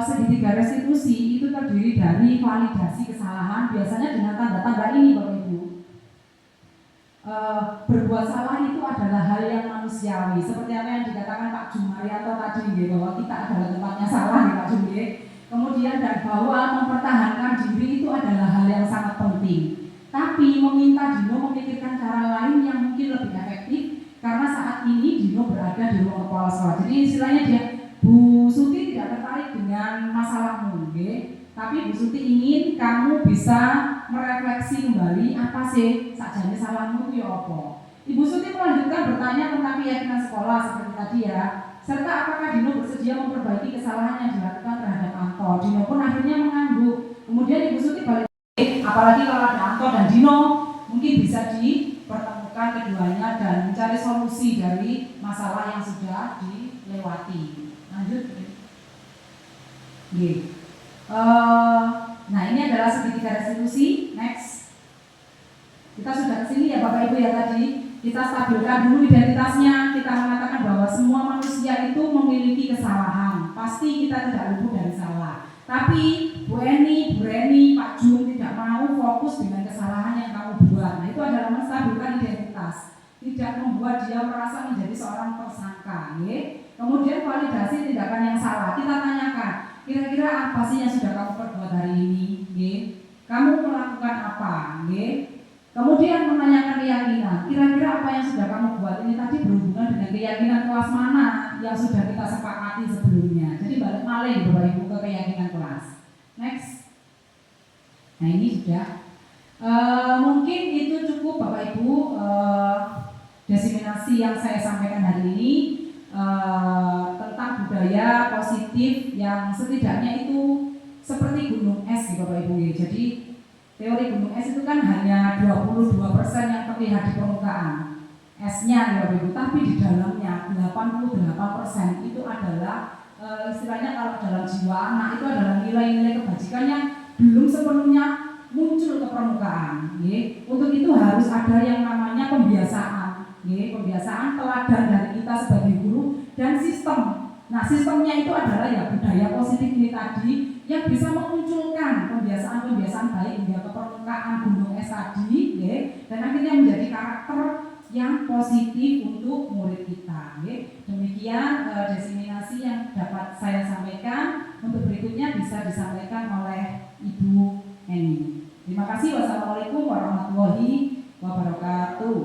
segitiga restitusi itu terdiri dari validasi kesalahan, biasanya dengan tanda-tanda ini Bapak Ibu. Berbuat salah itu adalah hal yang manusiawi, seperti apa yang dikatakan Pak Jumaryanto tadi, bahwa kita adalah tempatnya salah, Pak Jumri. Kemudian dan bahwa mempertahankan diri itu adalah hal yang sangat penting. Tapi meminta Dino memikirkan cara lain yang mungkin lebih efektif, karena saat ini Dino berada di ruang kepala sekolah. Jadi istilahnya dia, Bu Suti tidak tertarik dengan masalahmu, tapi Bu Suti ingin kamu bisa merefleksi kembali apa sih sakjane salahmu itu ya apa. Ibu Suti melanjutkan bertanya tentang keyakinan sekolah seperti tadi ya, serta apakah Dino bersedia memperbaiki kesalahan yang dilakukan terhadap Anto. Dino pun akhirnya mengangguk. Kemudian Ibu Suti balik, apalagi kalau ada Anto dan Dino, mungkin bisa dipertemukan keduanya dan mencari solusi dari masalah yang sudah dilewati. Lanjut. Nah, ini adalah segitiga restitusi. Next. Kita sudah kesini ya Bapak Ibu ya tadi. Kita stabilkan dulu identitasnya. Kita mengatakan bahwa semua manusia itu memiliki kesalahan. Pasti kita tidak luput dari salah. Tapi Bu Eni, Bu Reni, Pak Jum tidak mau fokus dengan kesalahan yang kamu buat. Nah, itu adalah menstabilkan identitas. Tidak membuat dia merasa menjadi seorang tersangka. Kemudian validasi tindakan yang salah. Kita tanyakan, kira-kira apa sih yang sudah kamu perbuat hari ini? Kamu melakukan apa? Kemudian menanyakan keyakinan, kira-kira apa yang sudah kamu buat ini tadi berhubungan dengan keyakinan kelas mana yang sudah kita sepakati sebelumnya. Jadi balik malih Bapak Ibu ke keyakinan kelas. Next. Nah, ini sudah. Mungkin itu cukup Bapak Ibu diseminasi yang saya sampaikan hari ini tentang budaya positif yang setidaknya itu seperti gunung es Bapak Ibu. Jadi teori gunung es itu kan hanya 22% yang terlihat di permukaan esnya Bapak Ibu, tapi di dalamnya 82% adalah istilahnya kalau dalam jiwa anak itu adalah nilai-nilai kebajikan yang belum sepenuhnya muncul ke permukaan. Untuk itu harus ada yang namanya pembiasaan, pembiasaan teladan dari kita sebagai guru dan sistem. Nah, sistemnya itu adalah ya budaya positif ini tadi yang bisa memunculkan pembiasaan-pembiasaan baik hingga ke permukaan gunung es tadi, dan akhirnya menjadi karakter yang positif untuk murid kita. Demikian diseminasi yang dapat saya sampaikan. Untuk berikutnya bisa disampaikan oleh Ibu Eni. Terima kasih. Wassalamualaikum warahmatullahi wabarakatuh.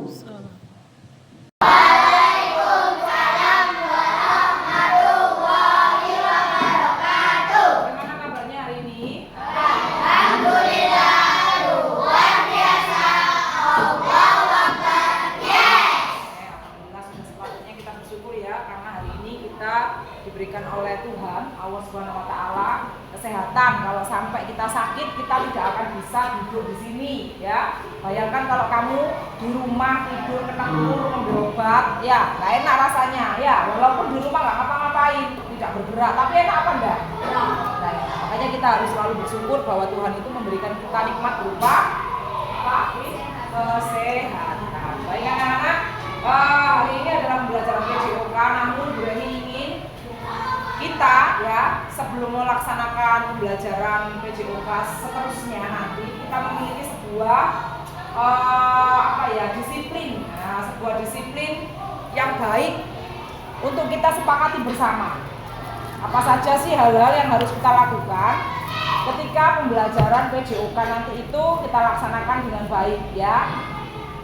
Diberikan oleh Tuhan Allah Subhanahu wa taala kesehatan. Kalau sampai kita sakit, kita tidak akan bisa duduk di sini, ya. Bayangkan kalau kamu di rumah tidur kena telur berobat, ya, nggak enak rasanya, ya. Walaupun di rumah nggak ngapa-ngapain, tidak bergerak, tapi enak apa enggak? Nah, makanya kita harus selalu bersyukur bahwa Tuhan itu memberikan kita nikmat berupa kesehatan. Baik anak-anak, hari ini adalah pembelajaran PJOK, namun Bu Reni ingin kita ya sebelum melaksanakan pembelajaran PJOK seterusnya nanti kita memiliki sebuah disiplin, sebuah disiplin yang baik untuk kita sepakati bersama. Apa saja sih hal-hal yang harus kita lakukan ketika pembelajaran PJOK nanti itu kita laksanakan dengan baik, ya.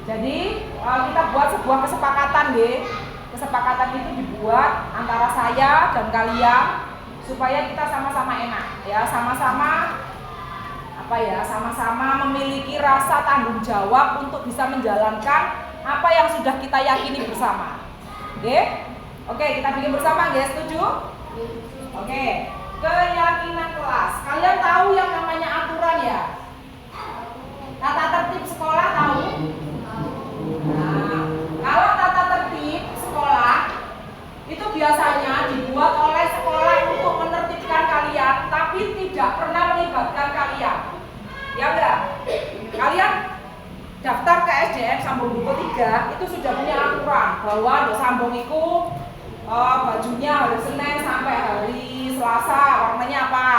Jadi kita buat sebuah kesepakatan, Kesepakatan itu dibuat antara saya dan kalian supaya kita sama-sama enak, ya, sama-sama memiliki rasa tanggung jawab untuk bisa menjalankan apa yang sudah kita yakini bersama. Oke, kita bikin bersama, setuju? Oke, keyakinan kelas. Kalian tahu yang namanya aturan, ya? Tata tertib sekolah tahu? Nah, kalau tata tertib sekolah itu biasanya dibuat oleh sekolah untuk menertibkan kalian, tapi tidak pernah melibatkan kalian. Ya enggak? Kalian daftar ke SDN Sambung Buku 3 itu sudah punya aturan bahwa Sambung itu bajunya hari Senin sampai hari Selasa warnanya apa?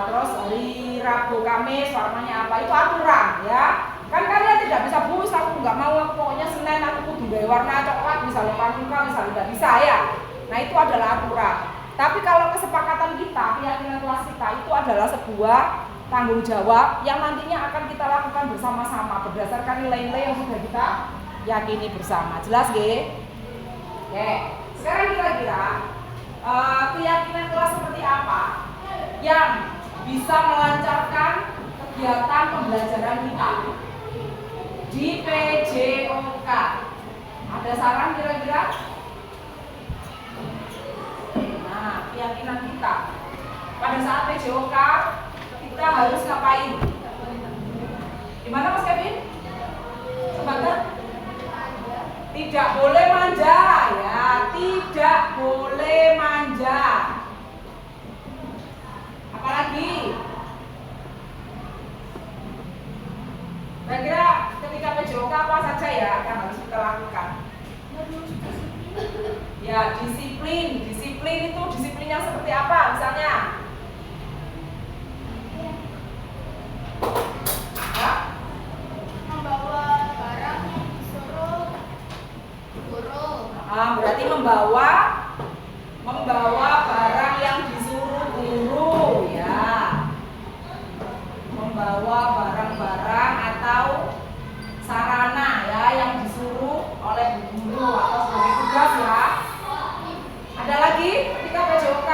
Terus hari Rabu Kamis warnanya apa? Itu aturan, ya. Kan kalian tidak bisa buis, aku nggak mau, aku pokoknya Senin aku kudu gaya warna coklat, misalnya pramuka, misalnya nggak bisa, ya. Nah, itu adalah aturan. Tapi kalau kesepakatan kita, keyakinan kelas kita itu adalah sebuah tanggung jawab yang nantinya akan kita lakukan bersama-sama berdasarkan nilai-nilai yang sudah kita yakini bersama. Jelas, Oke. Sekarang kira-kira keyakinan kelas seperti apa yang bisa melancarkan kegiatan pembelajaran kita di PJOK? Ada saran kira-kira? Nah, keyakinan kita pada saat PJOK kita harus ngapain? Gimana Mas Kevin? Sebentar. Tidak boleh manja, ya. Tidak boleh manja. Apalagi? Kira-kira ketika PJOK apa saja ya yang harus kita lakukan? Ya, disiplin. Disiplin itu disiplinnya seperti apa misalnya?
Membawa barang yang disuruh guru.
Berarti membawa barang yang disuruh guru, ya. Membawa barang-barang atau sarana, ya, yang disuruh oleh guru atau sebagai tugas, ya. Ada lagi ketika PJOK?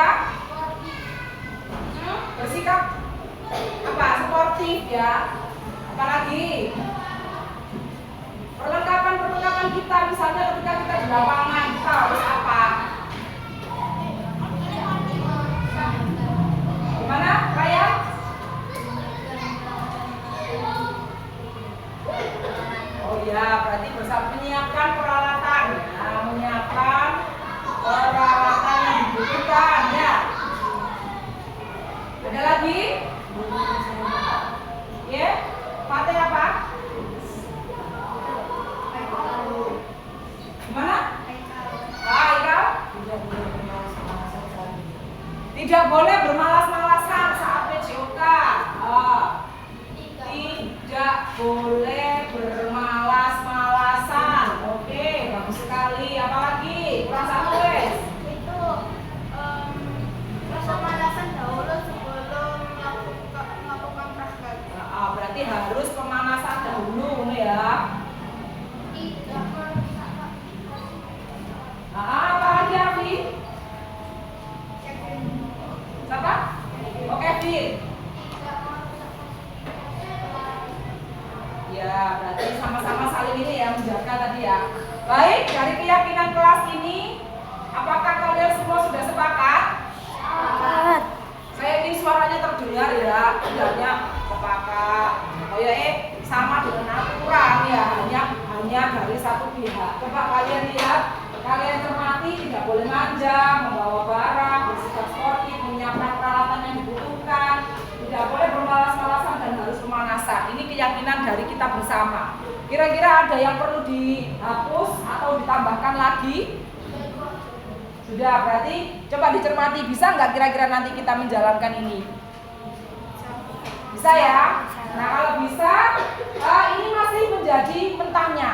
Bersikap apa? Sportif, ya. Apalagi? Perlengkapan kita, misalnya ketika kita di lapangan, kita harus apa? Gimana, Raya? Oh ya, berarti bersama menyiapkan peralatan, ya. Tidak boleh bermalas-malasan saat PJOK. Tidak boleh bermalas-malasan. Oke, bagus sekali. Apalagi? Kurang satu wes.
Itu pemanasan dahulu sebelum melakukan praktek.
Berarti harus pemanasan dahulu ya. Apalagi Afi? Siapa? Oke, Vin. Ya, berarti sama-sama saling ini ya menjaga tadi ya. Baik, dari keyakinan kelas ini, apakah kalian semua sudah sepakat?
Sepakat.
Saya ingin suaranya terdengar ya, tidaknya sepakat. Oh ya, sama dengan aturan ya, hanya dari satu pihak. Coba kalian lihat, kalian cermati, tidak boleh manja, membawa barang, bersikap sportif, menyiapkan peralatan yang dibutuhkan, tidak boleh bermalas-malasan dan harus pemanasan. Ini keyakinan dari kita bersama. Kira-kira ada yang perlu dihapus atau ditambahkan lagi? Sudah, berarti coba dicermati, bisa nggak kira-kira nanti kita menjalankan ini? Bisa ya? Nah kalau bisa, ini masih menjadi mentahnya.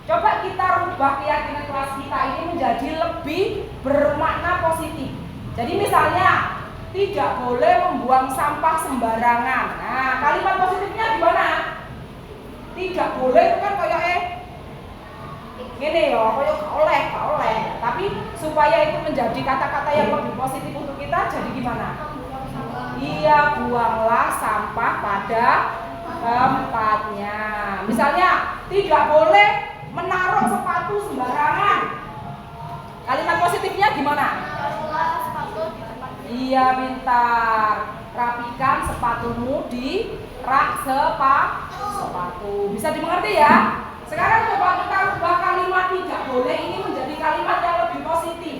Coba kita rubah keyakinan kelas kita ini menjadi lebih bermakna positif. Jadi misalnya, tidak boleh membuang sampah sembarangan. Nah, kalimat positifnya gimana? Tidak boleh itu kan kayak gini ya, kayak gak oleh. Tapi supaya itu menjadi kata-kata yang lebih positif untuk kita, jadi gimana? Iya, buanglah sampah pada tempatnya. Misalnya, tidak boleh menaruh sepatu sembarangan. Kalimat positifnya gimana? Iya, pintar. Rapikan sepatumu di rak sepatu. Bisa dimengerti ya? Sekarang coba kita ubah kalimat tidak boleh ini menjadi kalimat yang lebih positif.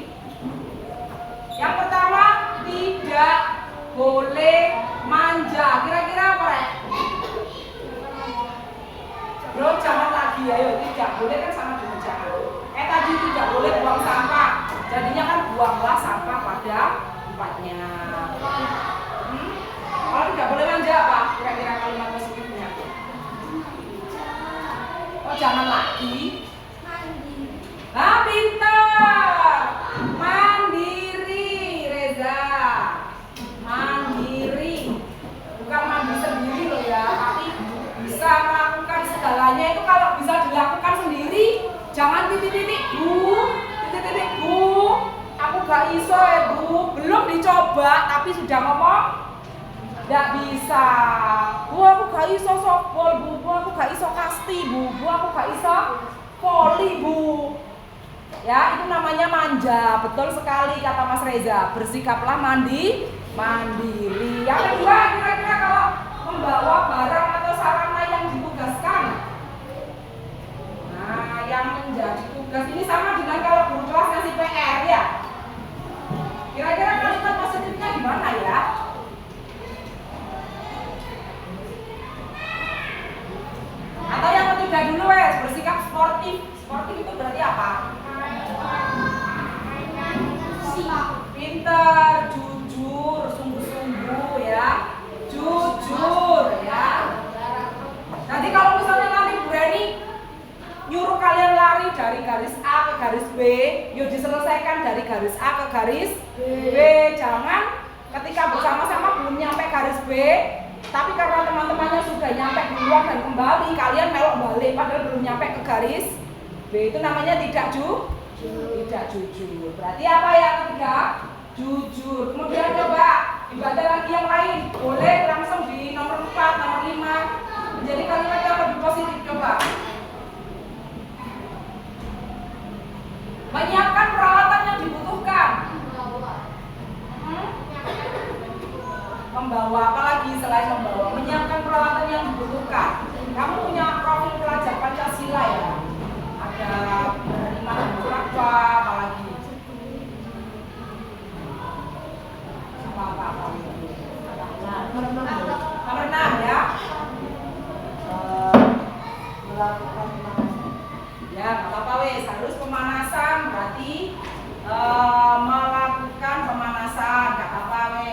Yang pertama, tidak boleh manja. Kira-kira apa, Rek? Bro, jangan lagi, ayo. Tidak boleh kan sama dengan jangan. Tadi tidak boleh buang sampah. Jadinya kan buanglah sampah pada tempatnya. Kalau tidak boleh manja apa? Kira-kira kalimat positifnya. Oh, jangan lagi. Pintar. Mandiri, Reza. Mandiri. Bukan mandi sendiri loh ya, tapi bisa melakukan segalanya itu kalau bisa dilakukan sendiri. Jangan titik-titik, Bu. Aku gak iso ya, Bu. Belum dicoba tapi sudah ngomong gak bisa. Bu, aku gak iso softball, Bu. Aku gak iso kasti, Bu. Aku gak iso voli, Bu. Ya, itu namanya manja. Betul sekali kata Mas Reza. Bersikaplah mandiri. Yang kedua, kira-kira kalau membawa barang atau sarana yang ditugaskan. Nah, yang menjadi tugas ini sama dengan kalau guru kelas ngasih PR ya. Kira-kira kalimat positifnya gimana ya? Atau yang ketiga dulu wes, bersikap sportif. Sportif itu berarti apa? Pintar, jujur, sungguh-sungguh ya. Jujur ya. Nanti kalau misalnya nanti Bu Reni nyuruh kalian lari dari garis A ke garis B, yuk diselesaikan dari garis A ke garis B. Jangan ketika bersama-sama belum nyampe garis B, tapi karena teman-temannya sudah nyampe duluan dan kembali, kalian melok balik padahal belum nyampe ke garis B. Itu namanya tidak jujur. Berarti apa yang ketiga? Jujur. Kemudian coba ibadah lagi yang lain. Boleh langsung di nomor 4, nomor 5 menjadi kalimat yang lebih positif. Coba menyiapkan peralatan yang dibutuhkan. Membawa apa lagi selain membawa? Menyiapkan peralatan yang dibutuhkan. Kamu punya profil pelajar Pancasila ya? Ada penerimaan berapa? Apa lagi? Apa? Nomor 6 ya. Melakukan pemanasan. Ya, nggak apa-apa wes. Harus pemanasan berarti melakukan pemanasan. Nggak apa-apa wes.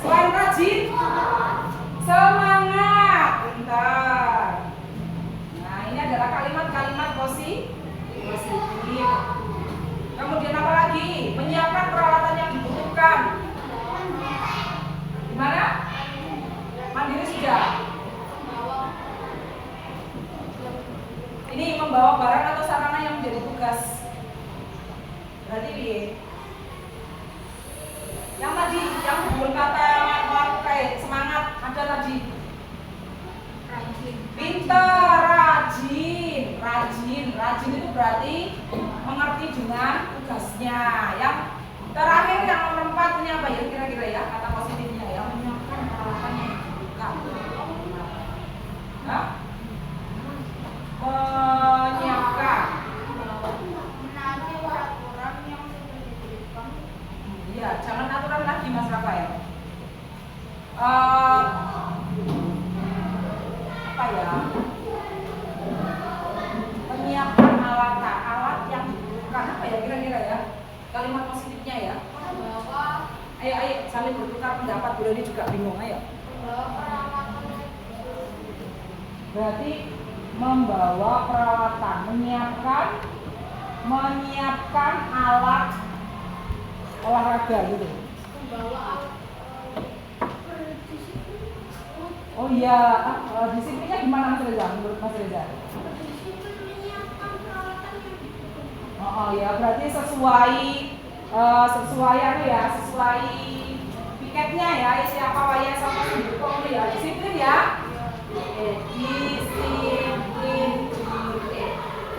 Selain rajin, semangat. Pintar. Nah, ini adalah kalimat-kalimat positif. Kemudian apa lagi? Menyiapkan peralatan yang dibutuhkan. Gimana? Mandiri sudah. Ini membawa barang atau sarana yang menjadi tugas. Berarti piye? Yang tadi, yang hubungan kata kayak semangat ada tadi. Pintar, rajin itu berarti mengerti dengan tugasnya. Yang terakhir yang nomor 4 ini apa ya kira-kira ya kata positifnya ya? Menyiapkan peralatan yang dibutuhkan. Hah? Menyiapkan.
Menaati aturan yang sudah diberikan.
Iya, jangan aturan lagi Mas Rafael. Apa ya? Menyiapkan alat yang dibutuhkan. Apa ya kira-kira ya? Kalimat positifnya ya. Ayo saling bertukar pendapat. Bu Reni juga bingung, ayo. Berarti membawa peralatan, menyiapkan alat olahraga gitu. Oh iya, disiplinnya gimana Mas Reza? Menurut Mas Reza? Oh ya, berarti sesuai piketnya ya, siapa waya sama sendiri ya, disiplin ya.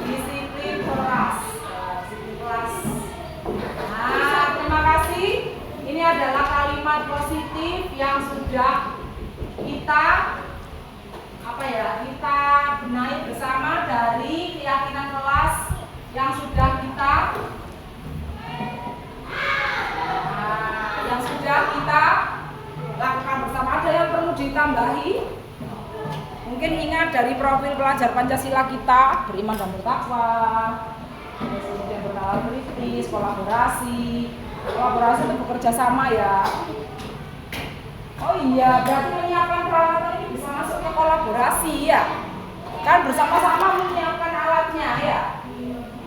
Disiplin kelas. Nah, terima kasih. Ini adalah kalimat positif yang sudah kita benahi bersama dari keyakinan kelas yang sudah kita lakukan bersama. Ada yang perlu ditambahi? Mungkin ingat dari profil pelajar Pancasila kita, beriman dan bertakwa, kemudian bernalar kritis, kolaborasi itu bekerja sama ya. Oh iya, berarti menyiapkan peralatan ini bisa masuk ke kolaborasi ya. Kan bersama-sama menyiapkan alatnya ya.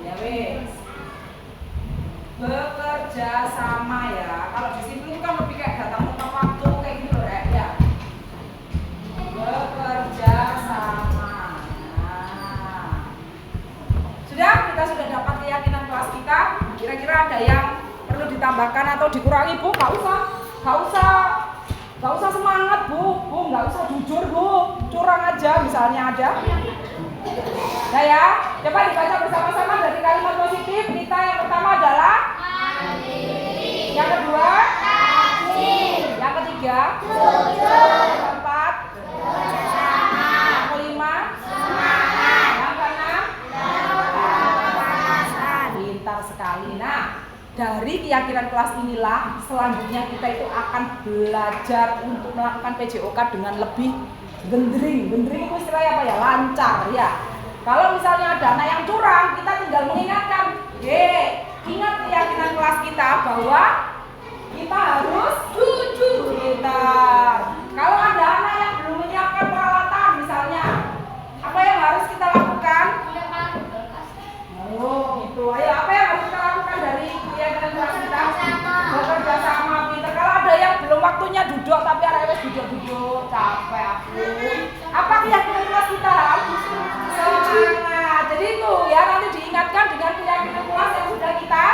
Ya wes. Bekerja sama ya. Kalau disiplin kan lebih kayak datang tepat waktu kayak gitu ya. Bekerja sama. Nah. Kita sudah dapat keyakinan kelas kita. Kira-kira ada yang perlu ditambahkan atau dikurangi, Bu? Gak usah semangat, Bu, gak usah jujur, Bu, curang aja misalnya ada. Nah ya, coba dibaca bersama-sama dari kalimat positif. Kita yang pertama adalah yang kedua, yang ketiga, yang keempat, yang kelima, yang keenam, pintar sekali. Nah, dari keyakinan kelas inilah selanjutnya kita itu akan belajar untuk melakukan PJOK dengan lebih gendring. Gendring itu istilahnya apa ya? Lancar ya. Kalau misalnya ada anak yang curang, kita tinggal mengingatkan, ingat keyakinan kelas kita bahwa kita harus jujur. Kalau ada anak yang belum menyiapkan peralatan misalnya, apa yang harus kita lakukan? Oh gitu. Ayo, apa yang harus kita lakukan dari keyakinan kelas kita? Bekerja sama, pintar. Kalau ada yang belum waktunya duduk tapi harus duduk, capek aku. Apa keyakinan kelas kita? Semangat. Jadi itu ya, nanti diingatkan dengan keyakinan kelas yang sudah kita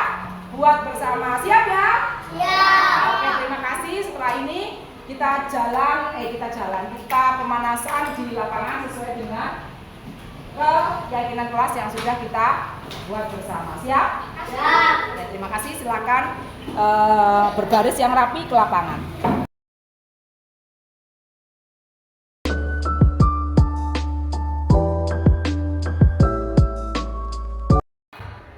buat bersama. Siap ya? Siap. Oke, terima kasih. Setelah ini kita pemanasan di lapangan sesuai dengan keyakinan kelas yang sudah kita buat bersama. Siap? Siap. Ya, terima kasih. Silakan berbaris yang rapi ke lapangan.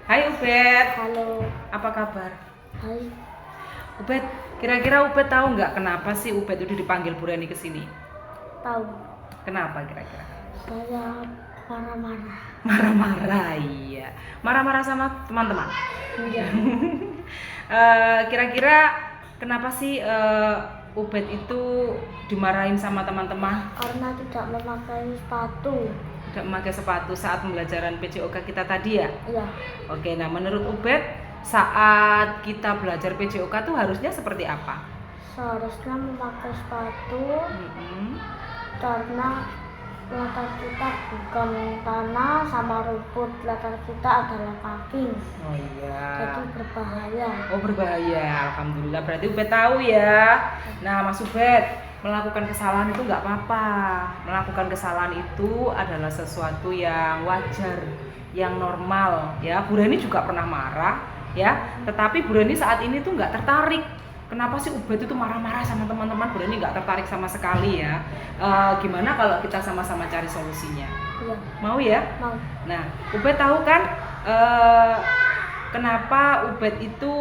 Hai Ubed.
Halo.
Apa kabar?
Hai.
Ubed, kira-kira Ubed tahu nggak kenapa sih Ubed itu dipanggil Bu Reni ke sini?
Tahu.
Kenapa kira-kira?
Saya marah-marah.
Marah-marah, iya. Marah-marah sama teman-teman.
Iya.
Kira-kira kenapa sih Ubed itu dimarahin sama teman-teman
Karena tidak memakai sepatu.
tidak memakai sepatu saat pembelajaran PJOK kita tadi ya?
Iya.
Oke, nah menurut Ubed saat kita belajar PJOK tuh harusnya seperti apa?
Seharusnya memakai sepatu
Mm-mm.
karena latar kita bukan tanah sama rumput. Latar kita adalah paving.
Oh iya.
Jadi berbahaya.
Oh berbahaya, alhamdulillah berarti Ubed tahu ya. Nah Mas Ubed, melakukan kesalahan itu nggak apa-apa. Melakukan kesalahan itu adalah sesuatu yang wajar, yang normal ya. Bu Reni juga pernah marah ya, tetapi Bu Reni saat ini tuh nggak tertarik. Kenapa sih Ubed itu marah-marah sama teman-teman? Bu Reni nggak tertarik sama sekali ya. Gimana kalau kita sama-sama cari solusinya?
Iya.
Mau ya?
Mau.
Nah, Ubed tahu kan kenapa Ubed itu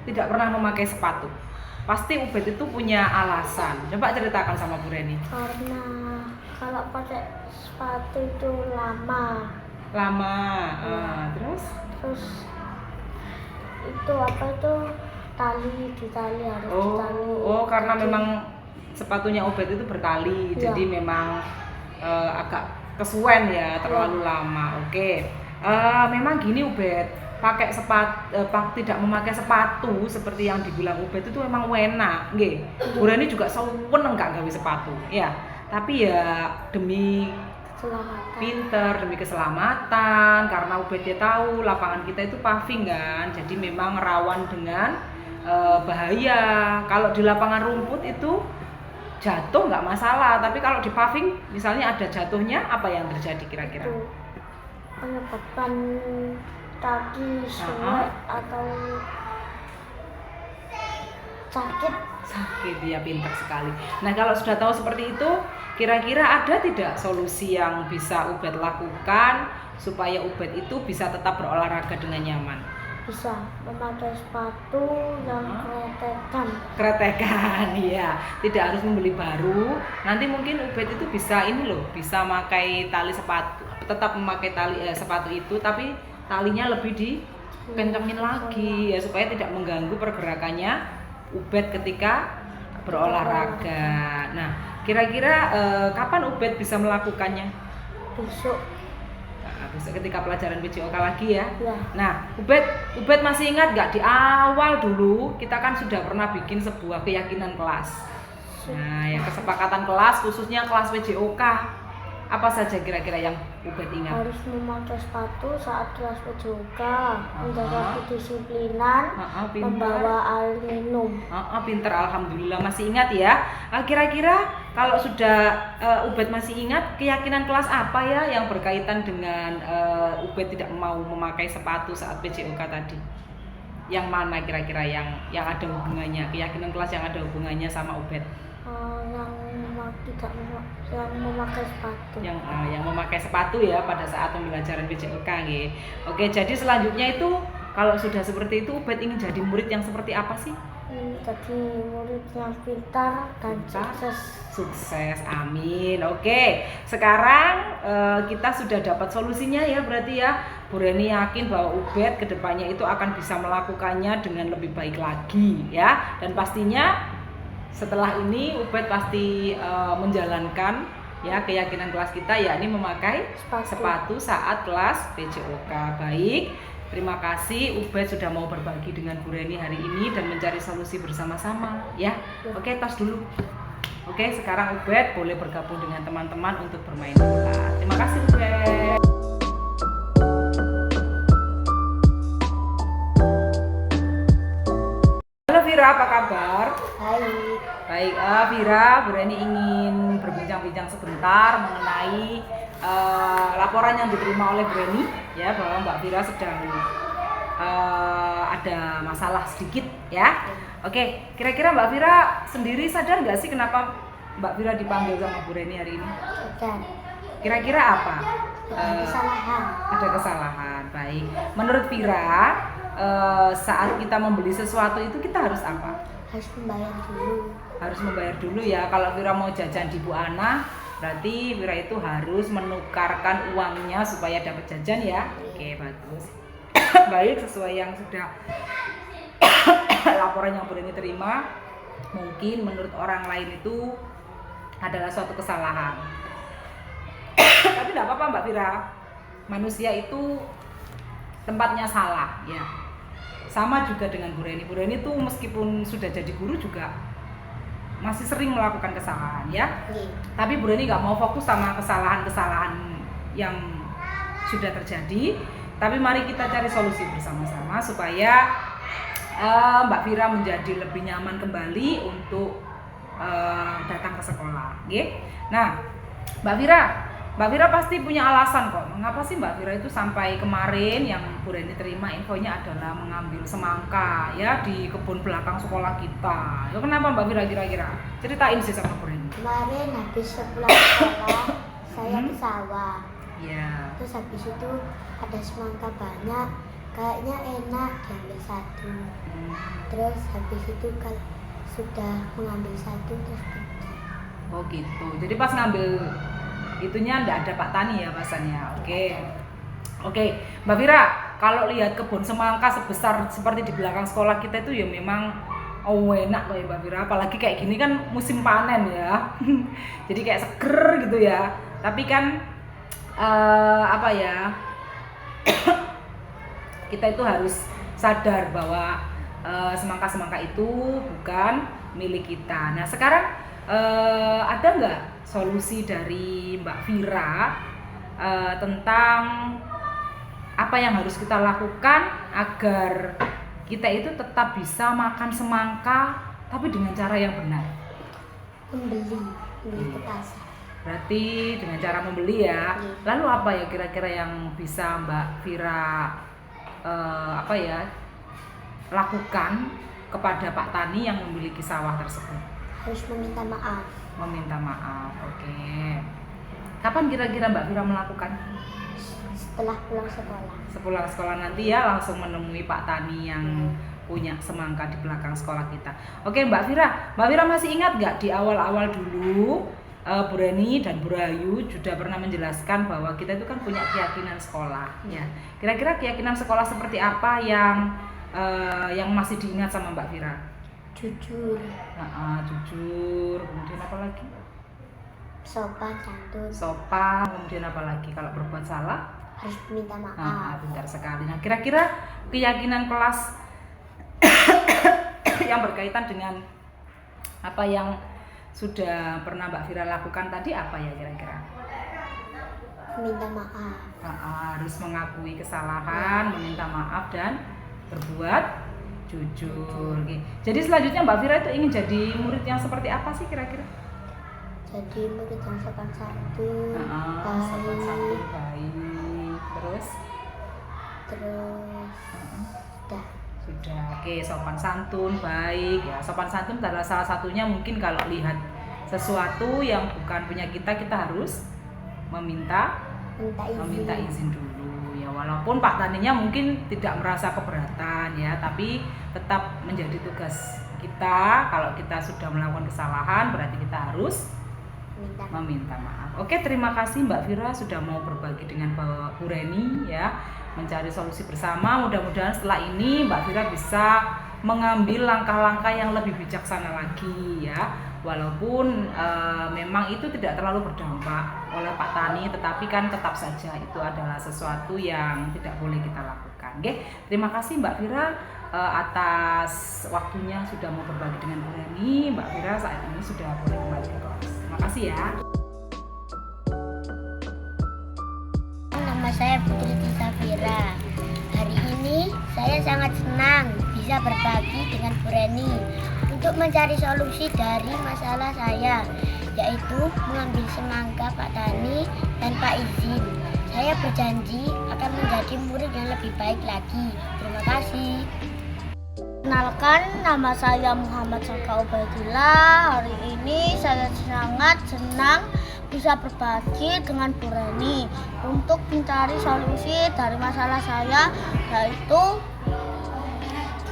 tidak pernah memakai sepatu? Pasti Ubed itu punya alasan. Coba ceritakan sama Bu Reni.
Karena kalau pakai sepatu itu lama.
Lama,
Iya.
terus?
Terus itu apa itu tali harus ditali.
Oh, karena
Jadi,
memang sepatunya Ubed itu bertali,
Iya.
jadi memang agak kesuwen ya, terlalu lama. Oke, memang gini Ubed, pakai tidak memakai sepatu seperti yang dibilang Ubed itu memang enak, nggih. Bu Reni juga seneng gak gawe sepatu, ya. Tapi ya demi
keselamatan.
pinter, demi keselamatan, karena Ubed dia tahu lapangan kita itu paving kan, jadi memang rawan dengan bahaya. Kalau di lapangan rumput itu jatuh nggak masalah, tapi kalau di paving misalnya ada jatuhnya, apa yang terjadi kira-kira?
Itu menyebabkan kaki sulit atau sakit.
Sakit, ya pintar sekali. Nah kalau sudah tahu seperti itu, kira-kira ada tidak solusi yang bisa Ubed lakukan supaya Ubed itu bisa tetap berolahraga dengan nyaman?
Bisa memakai sepatu yang
Kretekan, ya. Tidak harus membeli baru. Nanti mungkin Ubed itu bisa bisa memakai tali sepatu, tetap memakai tali sepatu itu, tapi talinya lebih dikencengin lagi ya supaya tidak mengganggu pergerakannya Ubed ketika berolahraga. Nah, kira-kira kapan Ubed bisa melakukannya?
Besok.
Besok ketika pelajaran PJOK lagi ya.
Ya.
Nah, Ubed masih ingat nggak di awal dulu kita kan sudah pernah bikin sebuah keyakinan kelas. Nah, yang kesepakatan kelas khususnya kelas PJOK. Apa saja kira-kira yang Ubed ingat?
Harus memakai sepatu saat kelas PJOK, menjaga kedisiplinan, membawa air minum.
Pinter, alhamdulillah masih ingat ya. Kira-kira kalau sudah Ubed masih ingat, keyakinan kelas apa ya yang berkaitan dengan Ubed tidak mau memakai sepatu saat PJOK tadi? Yang mana kira-kira yang ada hubungannya, keyakinan kelas yang ada hubungannya sama Ubed?
Yang memakai sepatu.
Yang memakai sepatu ya pada saat pembelajaran PJOK nggih. Oke, jadi selanjutnya itu kalau sudah seperti itu Ubed ingin jadi murid yang seperti apa sih?
Jadi murid yang pintar dan
sukses, amin. Oke, sekarang kita sudah dapat solusinya ya berarti ya. Bu Reni yakin bahwa Ubed kedepannya itu akan bisa melakukannya dengan lebih baik lagi ya. Dan pastinya setelah ini Ubed pasti menjalankan ya keyakinan kelas kita, yakni memakai sepatu saat kelas PJOK. Baik, terima kasih Ubed sudah mau berbagi dengan Bu Reni hari ini dan mencari solusi bersama-sama ya. Oke, tos dulu. Oke, sekarang Ubed boleh bergabung dengan teman-teman untuk bermain bola. Terima kasih Ubed. Halo Vira, apa kabar? Baik, Vira, Bu Reni ingin berbincang-bincang sebentar mengenai laporan yang diterima oleh Bu Reni ya bahwa Mbak Vira sedang ada masalah sedikit ya. Oke, kira-kira Mbak Vira sendiri sadar nggak sih kenapa Mbak Vira dipanggil sama Bu Reni hari ini? Kira-kira apa? Ada kesalahan. Baik. Menurut Vira, saat kita membeli sesuatu itu kita harus apa?
Harus membayar dulu.
Harus membayar dulu ya. Kalau Vira mau jajan di Bu Ana, berarti Vira itu harus menukarkan uangnya supaya dapat jajan ya. Oke, bagus. Baik, sesuai yang sudah laporan yang Bu Reni terima. mungkin menurut orang lain itu adalah suatu kesalahan. Tapi tidak apa-apa Mbak Fira, manusia itu tempatnya salah ya. Sama juga dengan Bu Reni. Bu Reni itu meskipun sudah jadi guru juga masih sering melakukan kesalahan ya. Tapi Bu Reni nggak mau fokus sama kesalahan-kesalahan yang sudah terjadi. Tapi mari kita cari solusi bersama-sama supaya Mbak Fira menjadi lebih nyaman kembali untuk datang ke sekolah. Nah, Mbak Fira pasti punya alasan kok. Mengapa sih Mbak Fira itu sampai kemarin yang Bu Reni terima infonya adalah mengambil semangka ya di kebun belakang sekolah kita. Ya, kenapa Mbak Fira kira-kira? Ceritain sih sama Bu Reni.
Kemarin habis pulang sekolah saya ke sawah.
Ya.
Terus habis itu ada semangka banyak, kayaknya enak diambil satu. Terus habis itu kalau sudah mengambil satu terus pergi.
Oh gitu. Jadi pas ngambil itunya enggak ada Pak Tani ya pasannya. Oke, Mbak Fira, kalau lihat kebun semangka sebesar seperti di belakang sekolah kita itu ya memang enak loh ya Mbak Fira. Apalagi kayak gini kan musim panen ya. Jadi kayak seger gitu ya. Tapi kan kita itu harus sadar bahwa semangka-semangka itu bukan milik kita. Nah sekarang ada nggak solusi dari Mbak Fira tentang apa yang harus kita lakukan agar kita itu tetap bisa makan semangka tapi dengan cara yang benar?
Membeli ke pasar.
Berarti dengan cara membeli ya. Lalu apa ya kira-kira yang bisa Mbak Fira lakukan kepada Pak Tani yang memiliki sawah tersebut?
Harus meminta maaf.
Meminta maaf, oke. Kapan kira-kira Mbak Fira melakukan?
Setelah pulang sekolah.
Sepulang sekolah nanti ya langsung menemui Pak Tani yang punya semangka di belakang sekolah kita. Oke Mbak Fira masih ingat nggak di awal-awal dulu Bu Reni dan Bu Rayu sudah pernah menjelaskan bahwa kita itu kan punya keyakinan sekolah ya. Kira-kira keyakinan sekolah seperti apa yang masih diingat sama Mbak Fira?
Jujur.
Jujur, kemudian apa lagi?
Sopan, santun.
Sopan, kemudian apa lagi? Kalau berbuat salah?
Harus minta maaf.
Pintar sekali. Nah, kira-kira keyakinan kelas yang berkaitan dengan apa yang sudah pernah Mbak Fira lakukan tadi apa ya kira-kira?
Minta maaf.
Harus mengakui kesalahan, meminta maaf dan berbuat jujur. Jadi selanjutnya Mbak Fira itu ingin jadi murid yang seperti apa sih kira-kira?
Jadi murid yang sopan santun,
sopan santun, baik. Terus sudah. Oke, sopan santun, baik ya. Sopan santun adalah salah satunya mungkin kalau lihat sesuatu yang bukan punya kita harus meminta izin dulu ya. Walaupun Pak Taninya mungkin tidak merasa keberatan ya, tapi tetap menjadi tugas kita. Kalau kita sudah melakukan kesalahan berarti kita harus meminta maaf. Oke, terima kasih Mbak Fira sudah mau berbagi dengan Bu Reni ya, mencari solusi bersama. Mudah-mudahan setelah ini Mbak Fira bisa mengambil langkah-langkah yang lebih bijaksana lagi ya. Walaupun memang itu tidak terlalu berdampak oleh Pak Tani, tetapi kan tetap saja itu adalah sesuatu yang tidak boleh kita lakukan. Oke, terima kasih Mbak Fira atas waktunya sudah mau berbagi dengan Bu Reni. Mbak Fira saat ini sudah boleh kembali ke kelas. Terima kasih ya.
Nama saya Putri Tisa Fira. Hari ini saya sangat senang bisa berbagi dengan Bu Reni untuk mencari solusi dari masalah saya, yaitu mengambil semangka Pak Tani tanpa izin. Saya berjanji akan menjadi murid yang lebih baik lagi. Terima kasih. Kenalkan, nama saya Muhammad Saka Ubaidillah. Hari ini saya sangat senang bisa berbagi dengan Bu Reni untuk mencari solusi dari masalah saya, yaitu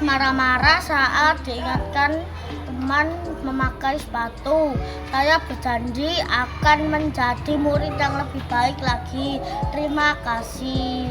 marah-marah saat diingatkan teman memakai sepatu. Saya berjanji akan menjadi murid yang lebih baik lagi. Terima kasih.